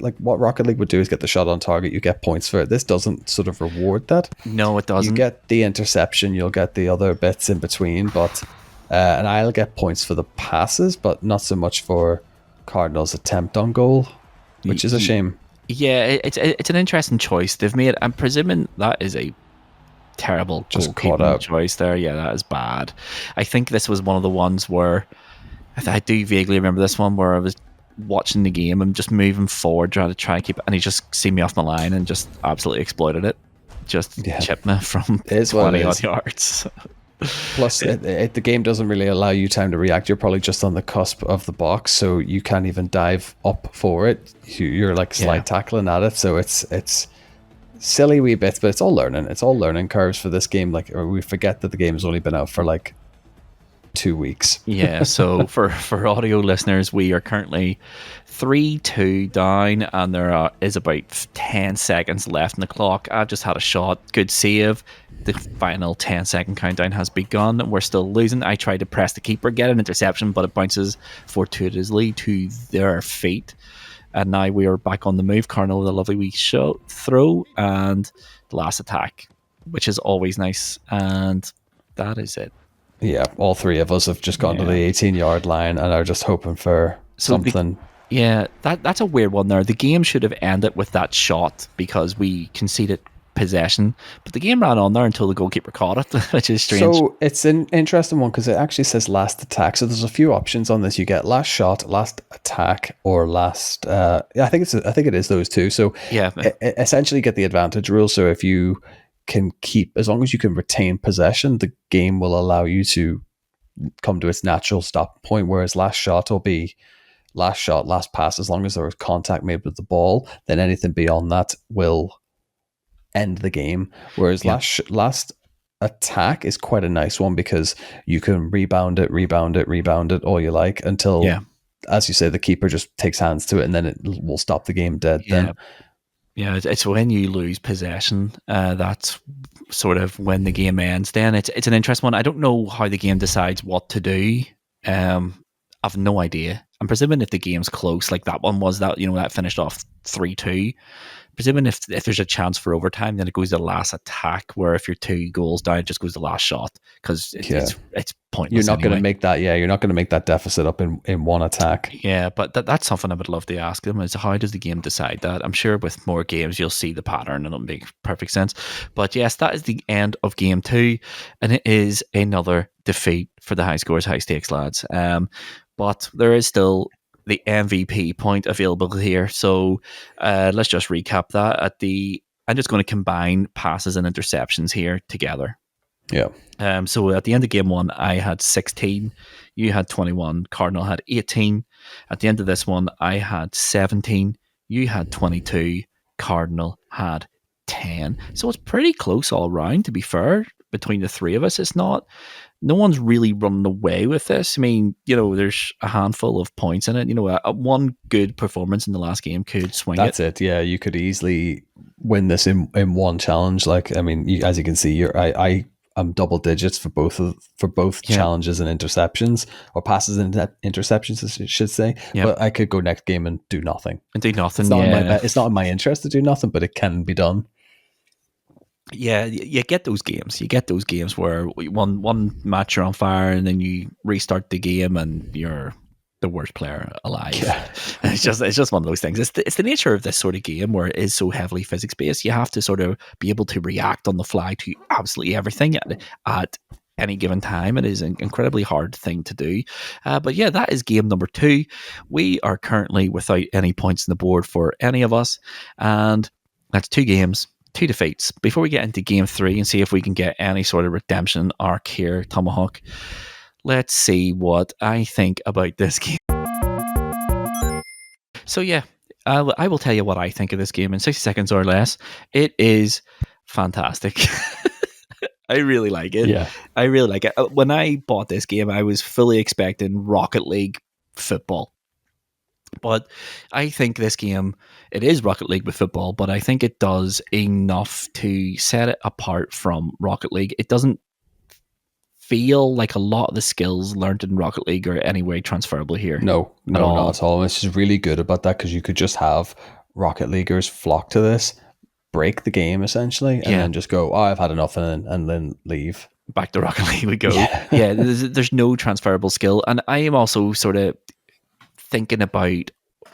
like what Rocket League would do is get the shot on target. You get points for it. This doesn't sort of reward that. No, it You doesn't. get the interception. You'll get the other bits in between, but and I'll get points for the passes, but not so much for Cardinals' attempt on goal, which is a shame. Yeah, it's an interesting choice they've made. I'm presuming that is a terrible Just caught goalkeeping out. choice there. Yeah, that is bad. I think this was one of the ones where I do vaguely remember this one where I was watching the game and just moving forward, trying to try and keep it, and he just seen me off my line and just absolutely exploited it. Just Yeah. chipped me from It is what it 20 odd is. yards. Plus, the game doesn't really allow you time to react. You're probably just on the cusp of the box, so you can't even dive up for it. You're like slide tackling at it, so it's silly wee bits, but it's all learning. It's all learning curves for this game. Like we forget that the game has only been out for like 2 weeks. Yeah, so for audio listeners, we are currently 3-2 down, and is about 10 seconds left in the clock. I've just had a shot, good save. The final 10-second countdown has begun. We're still losing. I tried to press the keeper, get an interception, but it bounces fortuitously to their feet. And now we are back on the move. Cardinal with a lovely wee throw and the last attack, which is always nice. And that is it. Yeah, all three of us have just gone to the 18-yard line and are just hoping for something. That's a weird one there. The game should have ended with that shot because we conceded possession, but the game ran on there until the goalkeeper caught it, which is strange. So it's an interesting one because it actually says last attack. So there's a few options on this. You get last shot, last attack, or last. I think it is those two. So Yeah, essentially get the advantage rule. So if you can keep, as long as you can retain possession, the game will allow you to come to its natural stop point. Whereas last shot will be last shot, last pass. As long as there was contact made with the ball, then anything beyond that will end the game. Whereas last attack is quite a nice one because you can rebound it all you like until, Yeah, as you say, the keeper just takes hands to it and then it will stop the game dead yeah, then. yeah. It's when you lose possession. That's sort of when the game ends. Then it's an interesting one. I don't know how the game decides what to do. I've no idea. I'm presuming if the game's close, like that one was, that that finished off 3-2. Presuming if there's a chance for overtime, then it goes to the last attack. Where if you're 2 goals down, it just goes to the last shot because Yeah. it's You're pointless not going to anyway. make that. Yeah, you're not going to make that deficit up in one attack. Yeah, but that's something I would love to ask them is how does the game decide that? I'm sure with more games you'll see the pattern and it'll make perfect sense. But yes, that is the end of game 2, and it is another defeat for the high scores, high stakes lads. But there is still the MVP point available here. So let's just recap that. I'm just going to combine passes and interceptions here together. Yeah. So at the end of game 1, I had 16, you had 21, Cardinal had 18. At the end of this one, I had 17, you had 22, Cardinal had 10. So it's pretty close all round, to be fair, between the three of us. No one's really running away with this. I mean, there's a handful of points in it. One good performance in the last game could swing it. That's it. Yeah, you could easily win this in one challenge. Like, I mean, as you can see, I'm double digits for both Yeah, challenges and interceptions, or passes and interceptions, I should say. yeah. But I could go next game and do nothing. And do It's nothing, not in my yeah. it's not in my interest to do nothing, but it can be done. Yeah, you get those games. You get those games where one match you're on fire, and then you restart the game, and you're the worst player alive. Yeah, It's just one of those things. It's the nature of this sort of game where it is so heavily physics based. You have to sort of be able to react on the fly to absolutely everything at any given time. It is an incredibly hard thing to do. But yeah, that is game number 2. We are currently without any points on the board for any of us, and that's 2 games, 2 defeats. Before we get into game 3 and see if we can get any sort of redemption arc here, Tomahawk, let's see what I think about this game. So yeah, I will tell you what I think of this game in 60 seconds or less. It is fantastic. I really like it. yeah, I really like it. When I bought this game, I was fully expecting Rocket League football. But I think this game, it is Rocket League with football, but I think it does enough to set it apart from Rocket League. It doesn't feel like a lot of the skills learned in Rocket League are anyway transferable here no, at no, not all. at all. This is really good about that because you could just have Rocket Leaguers flock to this, break the game essentially, and Yeah, then just go, "Oh, I've had enough," and then leave. back to Rocket League we go. Yeah. Yeah, there's no transferable skill. And I am also sort of thinking about,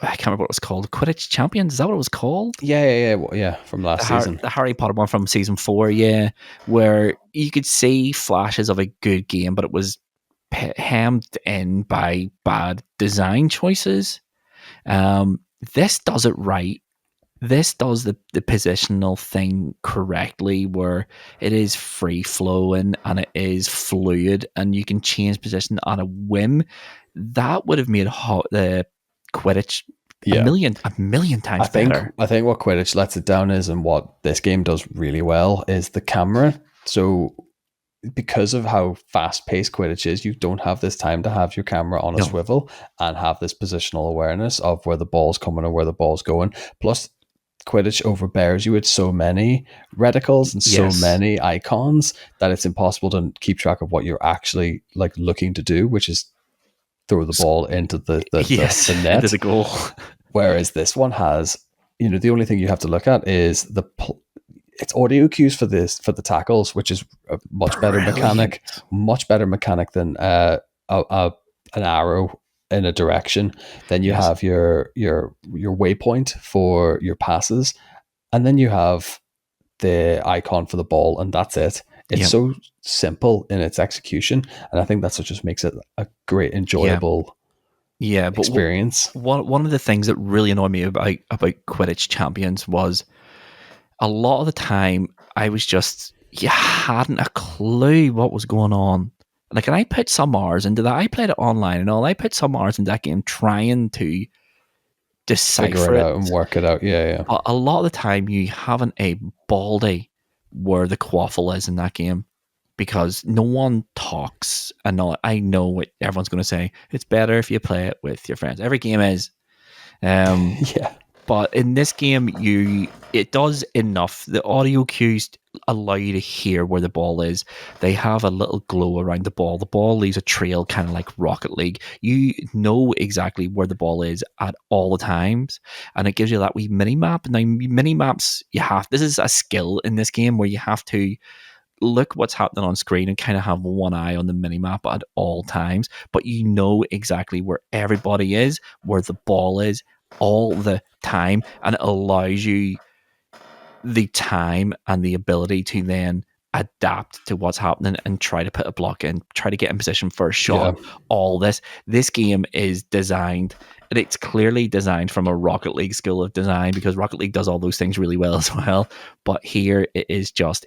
I can't remember what it was called, Quidditch Champions, is that what it was called? Yeah, from last season. The Harry Potter one from season 4, yeah, where you could see flashes of a good game, but it was hemmed in by bad design choices. This does it right. This does the positional thing correctly, where it is free flowing and it is fluid, and you can change position on a whim. That would have made the Quidditch a Yeah. million I times think better. I think what Quidditch lets it down is, and what this game does really well, is the camera. So because of how fast paced Quidditch is, you don't have this time to have your camera on a No, swivel and have this positional awareness of where the ball's coming or where the ball's going. Plus, Quidditch overbears you with so many reticles and so yes, many icons that it's impossible to keep track of what you're actually like looking to do, which is throw the ball into yes, the into net. the goal. Whereas this one has, the only thing you have to look at is it's audio cues for the tackles, which is a Brilliant. much better mechanic than an arrow in a direction. Then you Yes. have your waypoint for your passes, and then you have the icon for the ball, and that's it. It's Yeah. so simple in its execution, and I think that's what just makes it a great, Yeah. enjoyable Yeah. But experience. one of the things that really annoyed me about Quidditch Champions was a lot of the time I was just, you hadn't a clue what was going on. Like, and I put some hours into that. I played it online and all. I put some hours into that game trying to Figure decipher it it. out and work it out. Yeah, yeah. A lot of the time, you haven't a baldy where the quaffle is in that game. because no one talks. And I know what everyone's going to say. It's better if you play it with your friends. Every game is. Um, Yeah. but in this game, it does enough. The audio cues allow you to hear where the ball is. They have a little glow around the ball. The ball leaves a trail, kind of like Rocket League. You know exactly where the ball is at all the times, and it gives you that wee mini map. Now, mini maps, this is a skill in this game where you have to look what's happening on screen and kind of have one eye on the mini map at all times, but you know exactly where everybody is, where the ball is all the time, and it allows you the time and the ability to then adapt to what's happening and try to put a block in, try to get in position for a shot. Yeah. All this game is designed, and it's clearly designed from a Rocket League school of design, because Rocket League does all those things really well as well. But here it just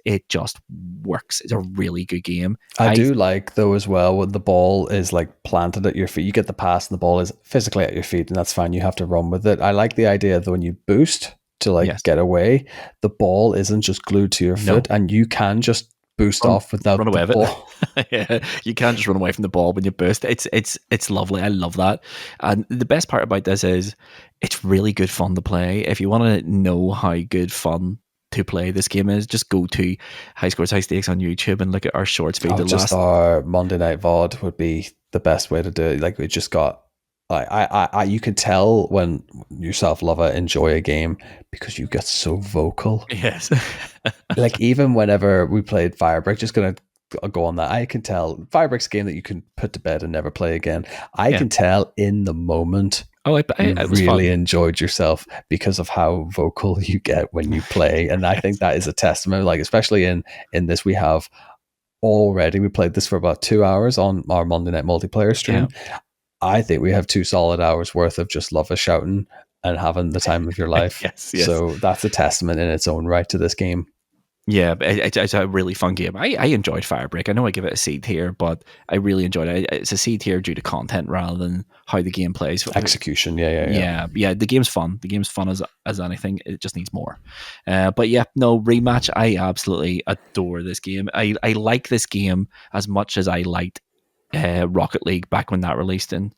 works. It's a really good game. I do like, though, as well, when the ball is like planted at your feet. You get the pass and the ball is physically at your feet, and that's fine. You have to run with it. I like the idea that when you boost to like Yes. get away, the ball isn't just glued to your foot, and you can just boost off without run away the with ball. it. Yeah, you can't just run away from the ball when you boost. It's lovely. I love that. And the best part about this is it's really good fun to play. If you want to know how good fun to play this game is, just go to High Scores High Stakes on YouTube and look at our shorts feed. Just our Monday Night VOD would be the best way to do it. Like, we just got, you can tell when yourself, Luvva, enjoy a game because you get so vocal. Yes. Like, even whenever we played Firebreak, just gonna go on that, I can tell Firebreak's a game that you can put to bed and never play again. I can tell in the moment you really enjoyed yourself because of how vocal you get when you play. And I think that is a testament, like, especially in this, we played this for about 2 hours on our Monday Night multiplayer stream. Yeah. I think we have 2 solid hours worth of just Luvva shouting and having the time of your life. Yes. So that's a testament in its own right to this game. Yeah, it's a really fun game. I enjoyed Firebreak. I know I give it a C tier, but I really enjoyed it. It's a C tier due to content rather than how the game plays. Execution, yeah. The game's fun. The game's fun as anything. It just needs more. But yeah, no, Rematch. I absolutely adore this game. I like this game as much as I liked Rocket League back when that released. And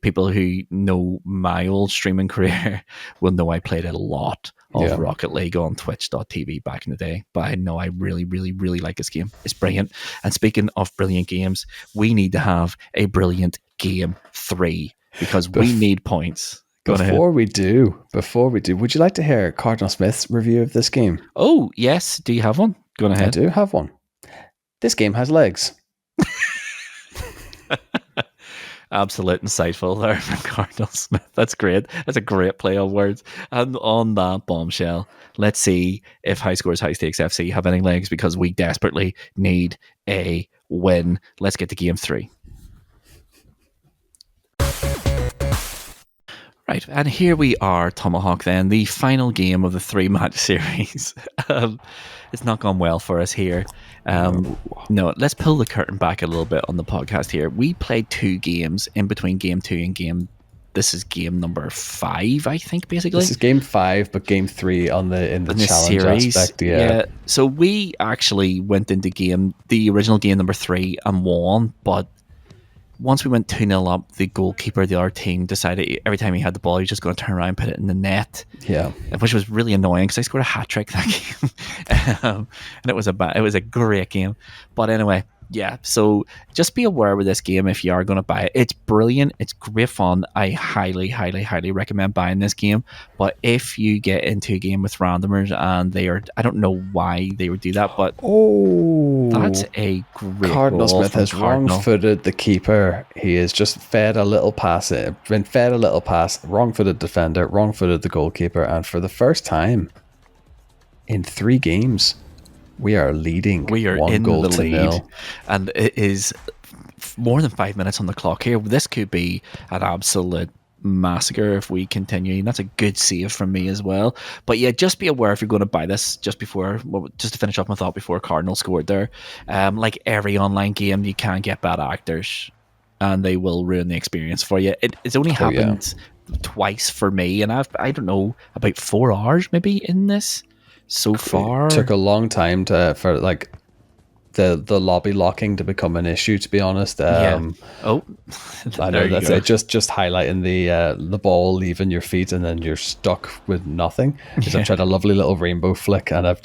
people who know my old streaming career will know I played a lot of Rocket League on twitch.tv back in the day. But I know I really, really, really like this game. It's brilliant. And speaking of brilliant games, we need to have a brilliant game 3 because we need points. Before we do, would you like to hear Cardinal Smith's review of this game? Oh, yes. Do you have one? Go on ahead. I do have one. This game has legs. Absolute insightful there from Cardinal Smith. That's great. That's a great play on words. And on that bombshell, let's see if High Scores High Stakes FC have any legs, because we desperately need a win. Let's get to game 3. Right, and here we are, Tomahawk, then, the final game of the 3-match series. It's not gone well for us here. No, let's pull the curtain back a little bit on the podcast here. We played 2 games in between game 2 and this is game number 5, I think, basically. This is game 5, but game 3 in the challenge series aspect. Yeah. So we actually went into the original game number 3 and won, but once we went 2-0 up, the goalkeeper of the other team decided every time he had the ball, he was just going to turn around and put it in the net. Yeah, which was really annoying because I scored a hat trick that game, and it was a great game. But anyway, yeah. So just be aware with this game if you are going to buy it. It's brilliant. It's great fun. I highly, highly, highly recommend buying this game. But if you get into a game with randomers and I don't know why they would do that, but that's a great Cardinal Smith has wrong-footed the keeper. He has just fed a little pass, wrong-footed defender, wrong-footed the goalkeeper, and for the first time in 3 games, we are leading. We are in the lead, and it is more than 5 minutes on the clock here. This could be an absolute massacre if we continue, and that's a good save from me as well. But yeah, just be aware if you're going to buy this, just to finish off my thought before Cardinal scored there, like every online game, you can get bad actors and they will ruin the experience for you. It's only happened twice for me, and I don't know, about 4 hours maybe in this so far. It took a long time the lobby locking to become an issue, to be honest. Yeah. Oh, I there know you that's go. it. Just highlighting the ball leaving your feet, and then you're stuck with nothing. Because I've Yeah. tried a lovely little rainbow flick, and I've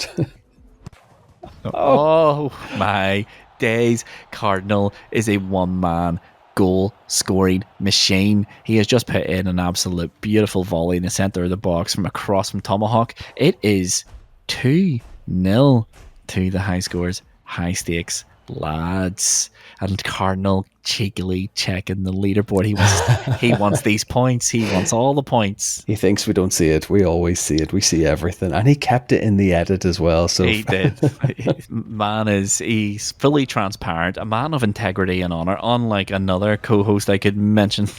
oh Oh my days. Cardinal is a one man goal scoring machine. He has just put in an absolute beautiful volley in the centre of the box from across from Tomahawk. It is 2-0 to the high scores, high stakes lads. And Cardinal cheekily checking the leaderboard. He wants these points. He wants all the points. he thinks we don't see it. We always see it. We see everything, and he kept it in the edit as well. So He did. He's fully transparent, a man of integrity and honor, unlike another co-host I could mention.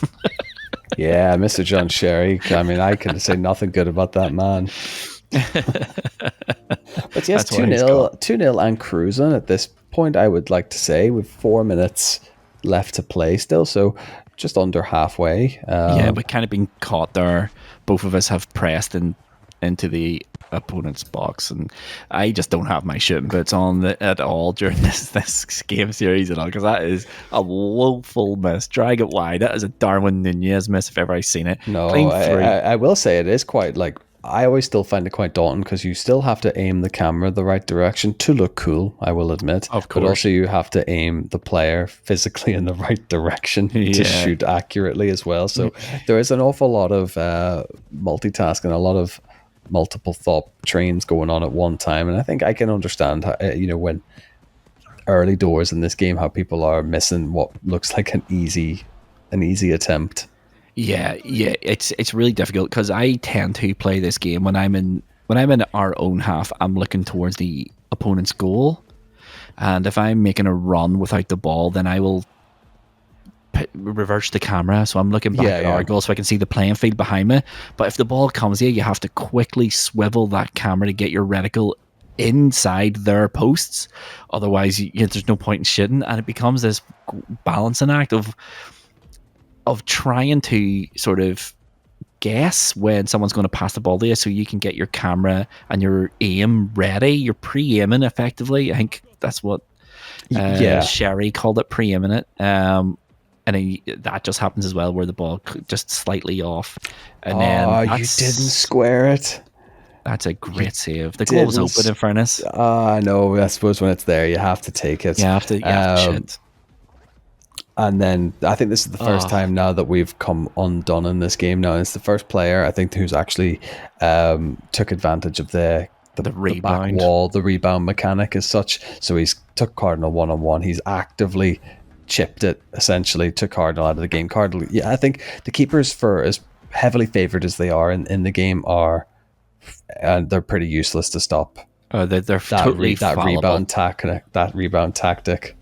yeah, Mr. John Sherry. I mean, I can say nothing good about that man. But yes, That's what 2 he's 0 got. 2-0 and cruising at this point, I would like to say, with 4 minutes left to play still. So just under halfway. Yeah, but kind of being caught there. Both of us have pressed into the opponent's box, and I just don't have my shooting boots on at all during this game series at all, because that is a woeful miss. Drag it wide. That is a Darwin Nunez miss if ever I've seen it. No, Clean three. I will say it is quite like, I always still find it quite daunting because you still have to aim the camera the right direction to look cool, I will admit. Of But also course. you have to aim the player physically in the right direction to Yeah. shoot accurately as well. So there is an awful lot of multitasking, a lot of multiple thought trains going on at one time. And I think I can understand, how, when early doors in this game, how people are missing what looks like an easy attempt. Yeah, it's really difficult because I tend to play this game when I'm in our own half. I'm looking towards the opponent's goal, and if I'm making a run without the ball, then I will reverse the camera, so I'm looking back Yeah, at yeah. our goal so I can see the playing field behind me. But if the ball comes here, you have to quickly swivel that camera to get your reticle inside their posts. Otherwise, there's no point in shooting, and it becomes this balancing act of trying to sort of guess when someone's going to pass the ball to you, so you can get your camera and your aim ready. You're pre-aiming effectively. I think that's what Yeah. Sherry called it, pre-aiming it. And that just happens as well, where the ball just slightly off, and then Oh, you didn't square it. that's a great save. The goal was Didn't. open, in fairness. I know. I suppose when it's there, you have to take it. You have to shit. And then I think this is the first Oh, time now that we've come undone in this game. Now it's the first player I think who's actually took advantage of the the back rebound. wall, the rebound mechanic as such. So he's took Cardinal 1-on-1. He's actively chipped it essentially to Cardinal out of the game. Cardinal, yeah, I think the keepers, for as heavily favored as they are in the game, are, and they're pretty useless to stop They're that totally that fallible. rebound tactic.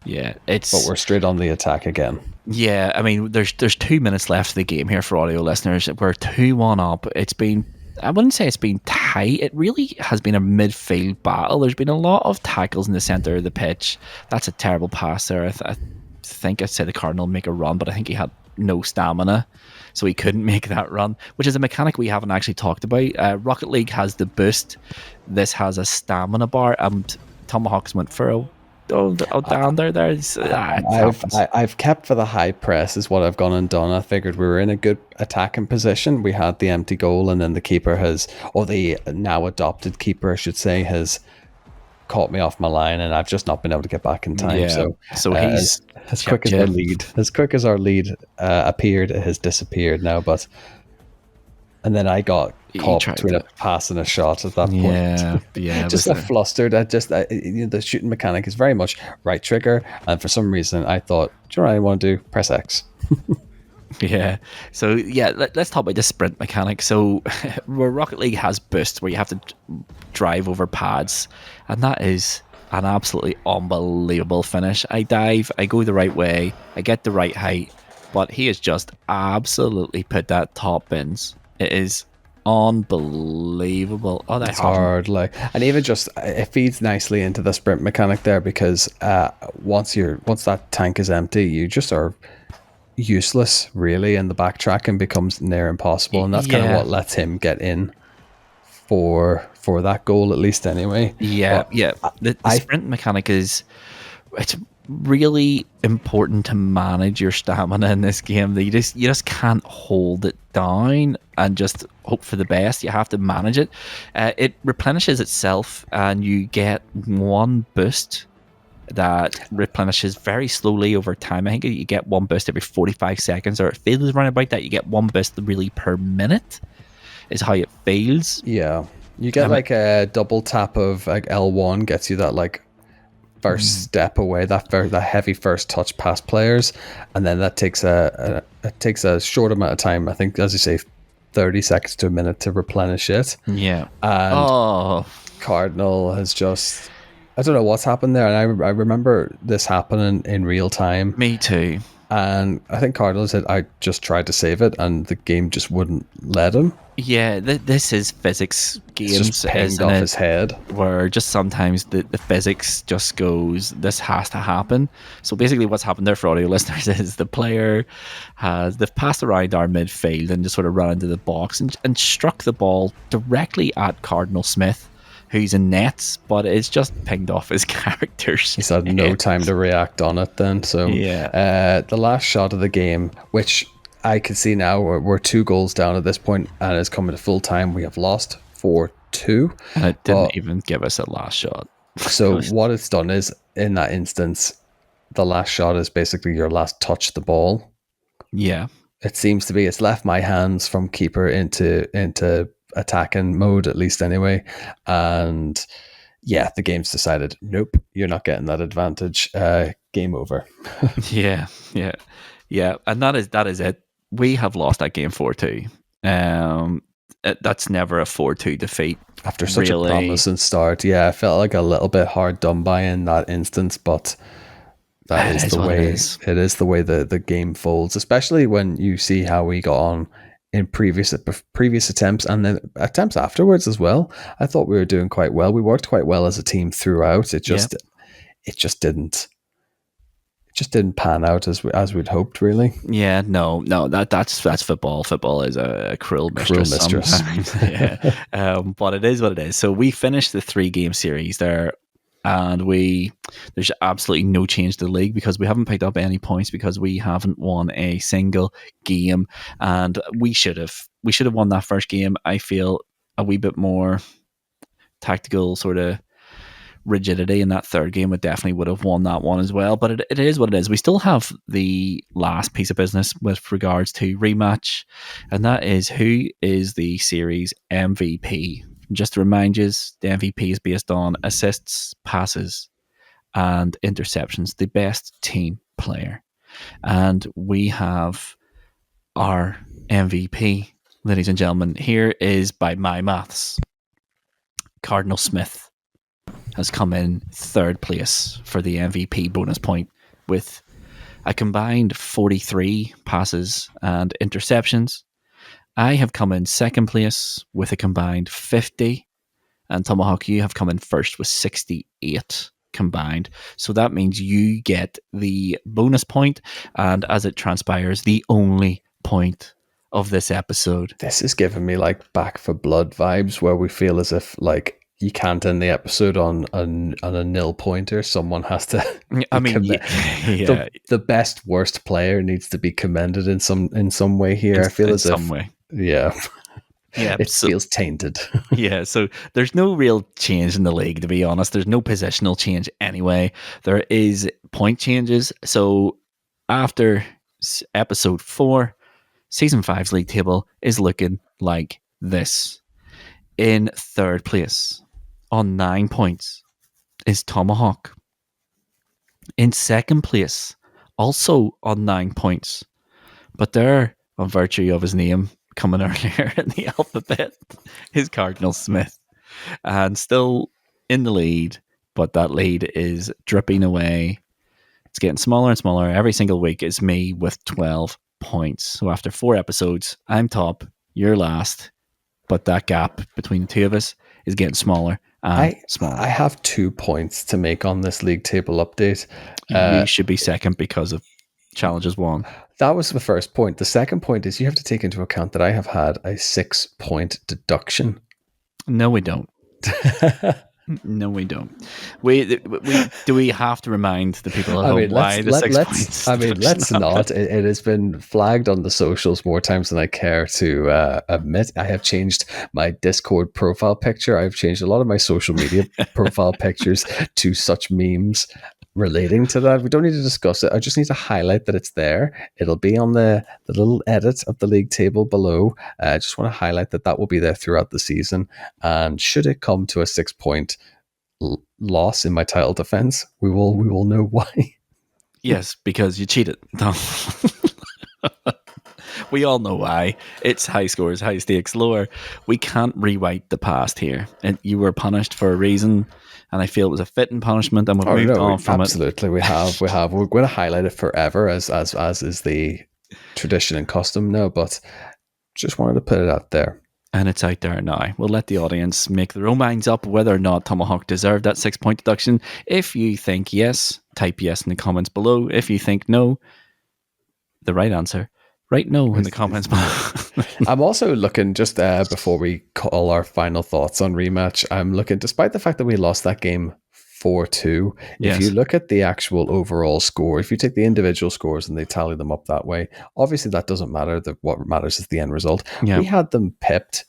Yeah, But we're straight on the attack again. yeah. I mean, there's 2 minutes left of the game here for audio listeners. We're 2-1 up. It's been, I wouldn't say it's been tight. It really has been a midfield battle. There's been a lot of tackles in the center of the pitch. That's a terrible pass there. I think I said the Cardinal make a run, but I think he had no stamina, so he couldn't make that run, which is a mechanic we haven't actually talked about. Rocket League has the boost. This has a stamina bar, and Tomahawks went for down there. It happens. I've kept for the high press is what I've gone and done. I figured we were in a good attacking position. We had the empty goal, and then the keeper has, or the now adopted keeper, I should say, has caught me off my line, and I've just not been able to get back in time. Yeah. So He's as quick as our lead appeared, it has disappeared now. But and then I got He caught tried between a to. pass and a shot at that point. Yeah. It Just was got flustered. The shooting mechanic is very much right trigger, and for some reason I thought, do you know what I want to do? Press X. yeah. So yeah, let's talk about the sprint mechanic. So where Rocket League has boosts, where you have to drive over pads, and that is an absolutely unbelievable finish. I dive, I go the right way, I get the right height, but he has just absolutely put that top bins. It is unbelievable. Oh, that It's hard, like, and even just it feeds nicely into the sprint mechanic there, because once that tank is empty, you just are useless really, and the backtracking becomes near impossible, and that's kind of Yeah. what lets him get in for that goal, at least anyway. Yeah, But yeah. The I sprint mechanic is, it's really important to manage your stamina in this game. That you just can't hold it down and just hope for the best. You have to manage it. It replenishes itself, and you get one boost that replenishes very slowly over time. I think you get one boost every 45 seconds, or it feels around about that. You get one boost really per minute, is how it feels. yeah, you get Um, like a double tap of like L1 gets you that like first step away, that heavy first touch past players, and then that takes it takes a short amount of time. I think, as you say, 30 seconds to a minute to replenish it. yeah. And Oh, Cardinal has just, I don't know what's happened there, and I remember this happening in real time. me too. And I think Cardinal said I just tried to save it, and the game just wouldn't let him. Yeah, this is physics It's just games, pinged isn't off it? his head. Where just sometimes the physics just goes, this has to happen. So basically, what's happened there for audio listeners is the player they've passed around our midfield and just sort of run into the box and struck the ball directly at Cardinal Smith, who's in nets, but it's just pinged off his character's He's had no head. time to react on it then. So Yeah. the last shot of the game, which I can see now, we're 2 goals down at this point, and it's coming to full time. We have lost 4-2. And it didn't But even give us a last shot. so what it's done is, in that instance, the last shot is basically your last touch the ball. Yeah. It seems to be, it's left my hands from keeper into attacking mode, at least anyway. And yeah, the game's decided, nope, you're not getting that advantage. Game over. Yeah, yeah, yeah, and that is it. We have lost that game 4-2. That's never a 4-2 defeat. After such a Really, promising start, yeah, I felt like a little bit hard done by in that instance, but that it is is the what it way is. it is, the way the game folds, especially when you see how we got on in previous attempts, and then attempts afterwards as well. I thought we were doing quite well. We worked quite well as a team throughout. Yeah, It just didn't pan out as we'd hoped, really. yeah. No. That's football. Football is a cruel Cruel mistress mistress. sometimes. Yeah, but it is what it is. So we finished the 3-game series there. And there's absolutely no change to the league because we haven't picked up any points because we haven't won a single game, and we should have won that first game. I feel a wee bit more tactical sort of rigidity in that third game. We definitely would have won that one as well. But it is what it is. We still have the last piece of business with regards to rematch, and that is who is the series MVP. Just to remind you, the MVP is based on assists, passes, and interceptions, the best team player. And we have our MVP, ladies and gentlemen. Here is, by my maths, Cardinal Smith has come in third place for the MVP bonus point with a combined 43 passes and interceptions. I have come in second place with a combined 50, and Tomahawk, you have come in first with 68 combined. So that means you get the bonus point, and as it transpires, the only point of this episode. This is giving me like Back for Blood vibes, where we feel as if like you can't end the episode on a nil pointer. Someone has to I be mean, yeah, the best worst player needs to be commended in some way here. in, I feel in as some if, way. yeah, Yeah, it so feels tainted. yeah, so there's no real change in the league, to be honest. There's no positional change anyway. There is point changes. So after episode 4, season 5's league table is looking like this. In third place on 9 points is Tomahawk. In second place, also on 9 points, but there, on virtue of his name coming earlier in the alphabet, is Cardinal Smith. And still in the lead, but that lead is dripping away. It's getting smaller and smaller. Every single week it's me with 12 points. So after 4 episodes, I'm top, you're last, but that gap between the two of us is getting smaller and smaller. I have 2 points to make on this league table update. You should be second because of challenges won. That was the first point. The second point is you have to take into account that I have had a 6-point deduction. No, we don't. No, we don't. Do we have to remind the people at home why the 6 points? Let's not. It has been flagged on the socials more times than I care to admit. I have changed my Discord profile picture. I've changed a lot of my social media profile pictures to such memes relating to that. We don't need to discuss it. I just need to highlight that it's there. It'll be on the little edit of the league table below. I just want to highlight that will be there throughout the season. And should it come to a 6 point loss in my title defense, we will know why. Yes, because you cheated. No. We all know why. It's high scores, high stakes, lower. We can't rewrite the past here. And you were punished for a reason, and I feel it was a fitting punishment, and we've moved on from absolutely. it. We have. We're going to highlight it forever, as is the tradition and custom now. But just wanted to put it out there. And it's out there now. We'll let the audience make their own minds up whether or not Tomahawk deserved that 6 point deduction. If you think yes, type yes in the comments below. If you think no, the right answer, write no in the comments below. I'm also looking, just before we call our final thoughts on rematch, I'm looking, despite the fact that we lost that game 4-2, yes. If you look at the actual overall score, if you take the individual scores and they tally them up that way, obviously that doesn't matter. What matters is the end result. Yeah. We had them pipped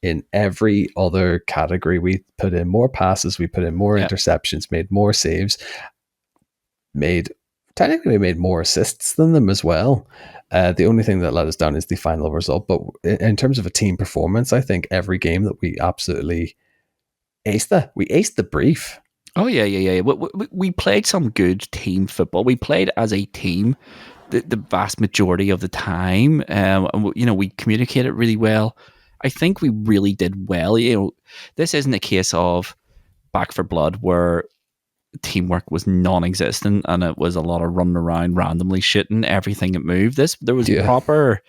in every other category. We put in more passes, we put in more interceptions, made more saves, technically we made more assists than them as well. The only thing that let us down is the final result. But in terms of a team performance, I think every game that we absolutely aced the brief. Oh, yeah. We played some good team football. We played as a team the vast majority of the time. And we communicated really well. I think we really did well. This isn't a case of Back for Blood where teamwork was non-existent and it was a lot of running around randomly shooting everything that moved. There was proper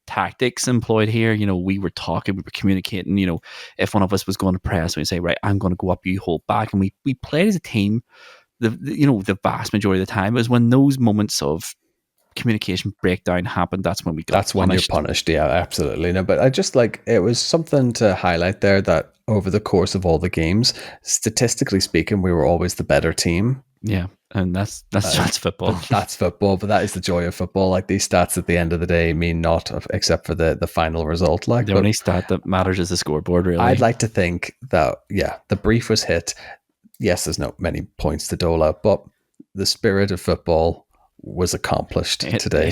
tactics employed here. We were talking, we were communicating. If one of us was going to press, we'd say, right, I'm going to go up, you hold back, and we played as a team. The vast majority of the time. It was when those moments of communication breakdown happened, that's when we got punished. You're punished. Yeah, absolutely. No, but I just it was something to highlight there that over the course of all the games, statistically speaking, we were always the better team. Yeah, and that's football. That's football, but that is the joy of football. Like, these stats at the end of the day mean naught except for the final result. Like, the only stat that matters is the scoreboard, really. I'd like to think that, the brief was hit. Yes, there's not many points to dole out, but the spirit of football was accomplished today.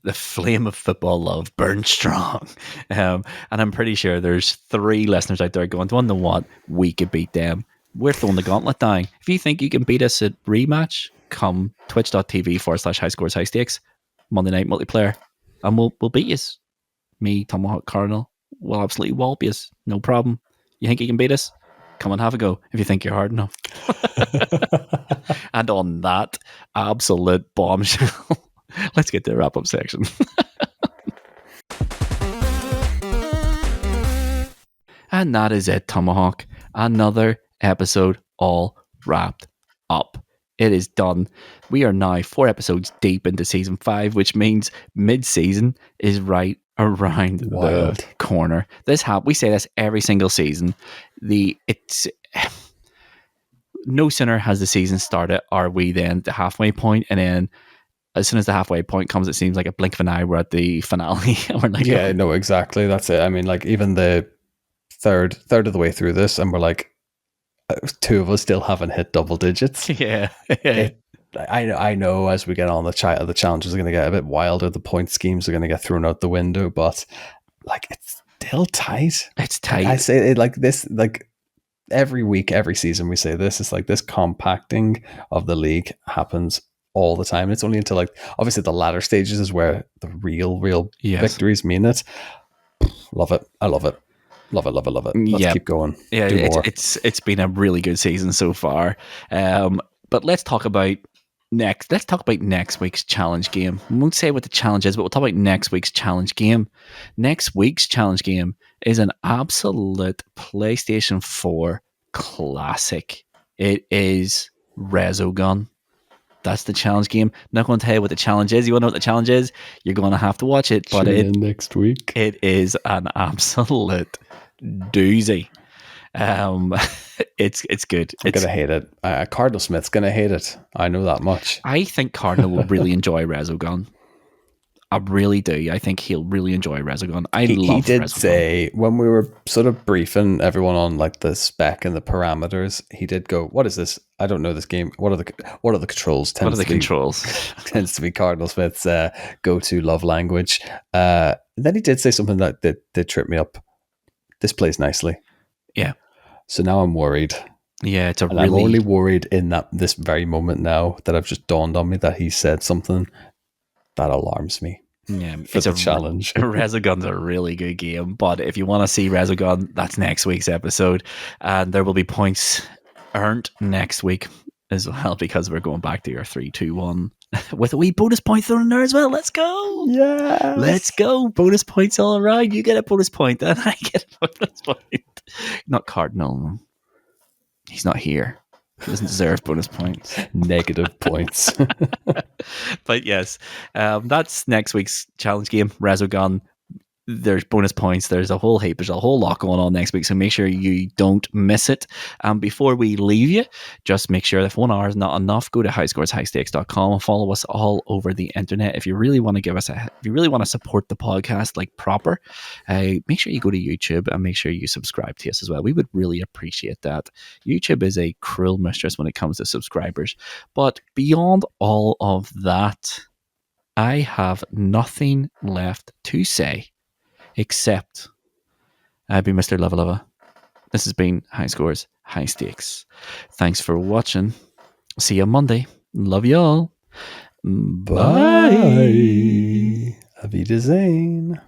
The flame of football love burns strong. And I'm pretty sure there's 3 listeners out there going, do you want to know what? We could beat them. We're throwing the gauntlet down. If you think you can beat us at rematch, come twitch.tv/high scores high stakes, Monday night multiplayer, and we'll beat you. Me, Tomahawk, Cardinal, we'll absolutely wallop you. No problem. You think you can beat us? Come and have a go if you think you're hard enough. And on that absolute bombshell, let's get to the wrap-up section. And that is it, Tomahawk. Another episode all wrapped up. It is done. We are now 4 episodes deep into season 5, which means mid-season is right around the corner. We say this every single season. No sooner has the season started, are we then at the halfway point, and then as soon as the halfway point comes, it seems like a blink of an eye, we're at the finale. We're like, no, exactly. That's it. I mean, like, even the third of the way through this, and we're like, 2 of us still haven't hit double digits. Yeah. I know as we get on, the challenges are going to get a bit wilder. The point schemes are going to get thrown out the window, but like, it's still tight. It's tight. I say it like this, like every week, every season we say this. It's like this compacting of the league happens all the time. It's only until, like, obviously the latter stages is where the real victories mean it. Love it. I love it. Love it. Let's keep going. Yeah, it's been a really good season so far. But let's talk about next week's challenge game. We won't say what the challenge is, but we'll talk about next week's challenge game. Next week's challenge game is an absolute PlayStation 4 classic. It is Resogun. That's the challenge game. Not going to tell you what the challenge is. You want to know what the challenge is? You're going to have to watch it. But next week. It is an absolute doozy. It's good. I'm going to hate it. Cardinal Smith's going to hate it. I know that much. I think Cardinal will really enjoy Resogun. I really do. I think he'll really enjoy Resogun. I He love did Resogun. say, when we were sort of briefing everyone on like the spec and the parameters, he did go, "What is this? I don't know this game. What are the controls?" What are the controls? Tends to be Cardinal Smith's go-to love language. Then he did say something that did trip me up. This plays nicely. Yeah. So now I'm worried. Yeah, it's I'm only worried in this very moment now that I've just dawned on me that he said something that alarms me. Yeah, It's a challenge. Resogun's a really good game, but if you want to see Resogun, that's next week's episode, and there will be points earned next week as well because we're going back to your 3-2-1 with a wee bonus point thrown in there as well. Let's go! Yeah, let's go! Bonus points all around. You get a bonus point, and I get a bonus point. Not Cardinal. He's not here. He doesn't deserve bonus points. Negative points. But yes, that's next week's challenge game, Resogun. There's bonus points. There's a whole heap. There's a whole lot going on next week. So make sure you don't miss it. Before we leave you, just make sure that if 1 hour is not enough, go to highscoreshighstakes.com and follow us all over the internet. If you really want to if you really want to support the podcast like proper, make sure you go to YouTube and make sure you subscribe to us as well. We would really appreciate that. YouTube is a cruel mistress when it comes to subscribers. But beyond all of that, I have nothing left to say. Except I've been Mr. Luvva. This has been High Scores, High Stakes. Thanks for watching. See you Monday. Love you all. Bye. Auf Wiedersehen.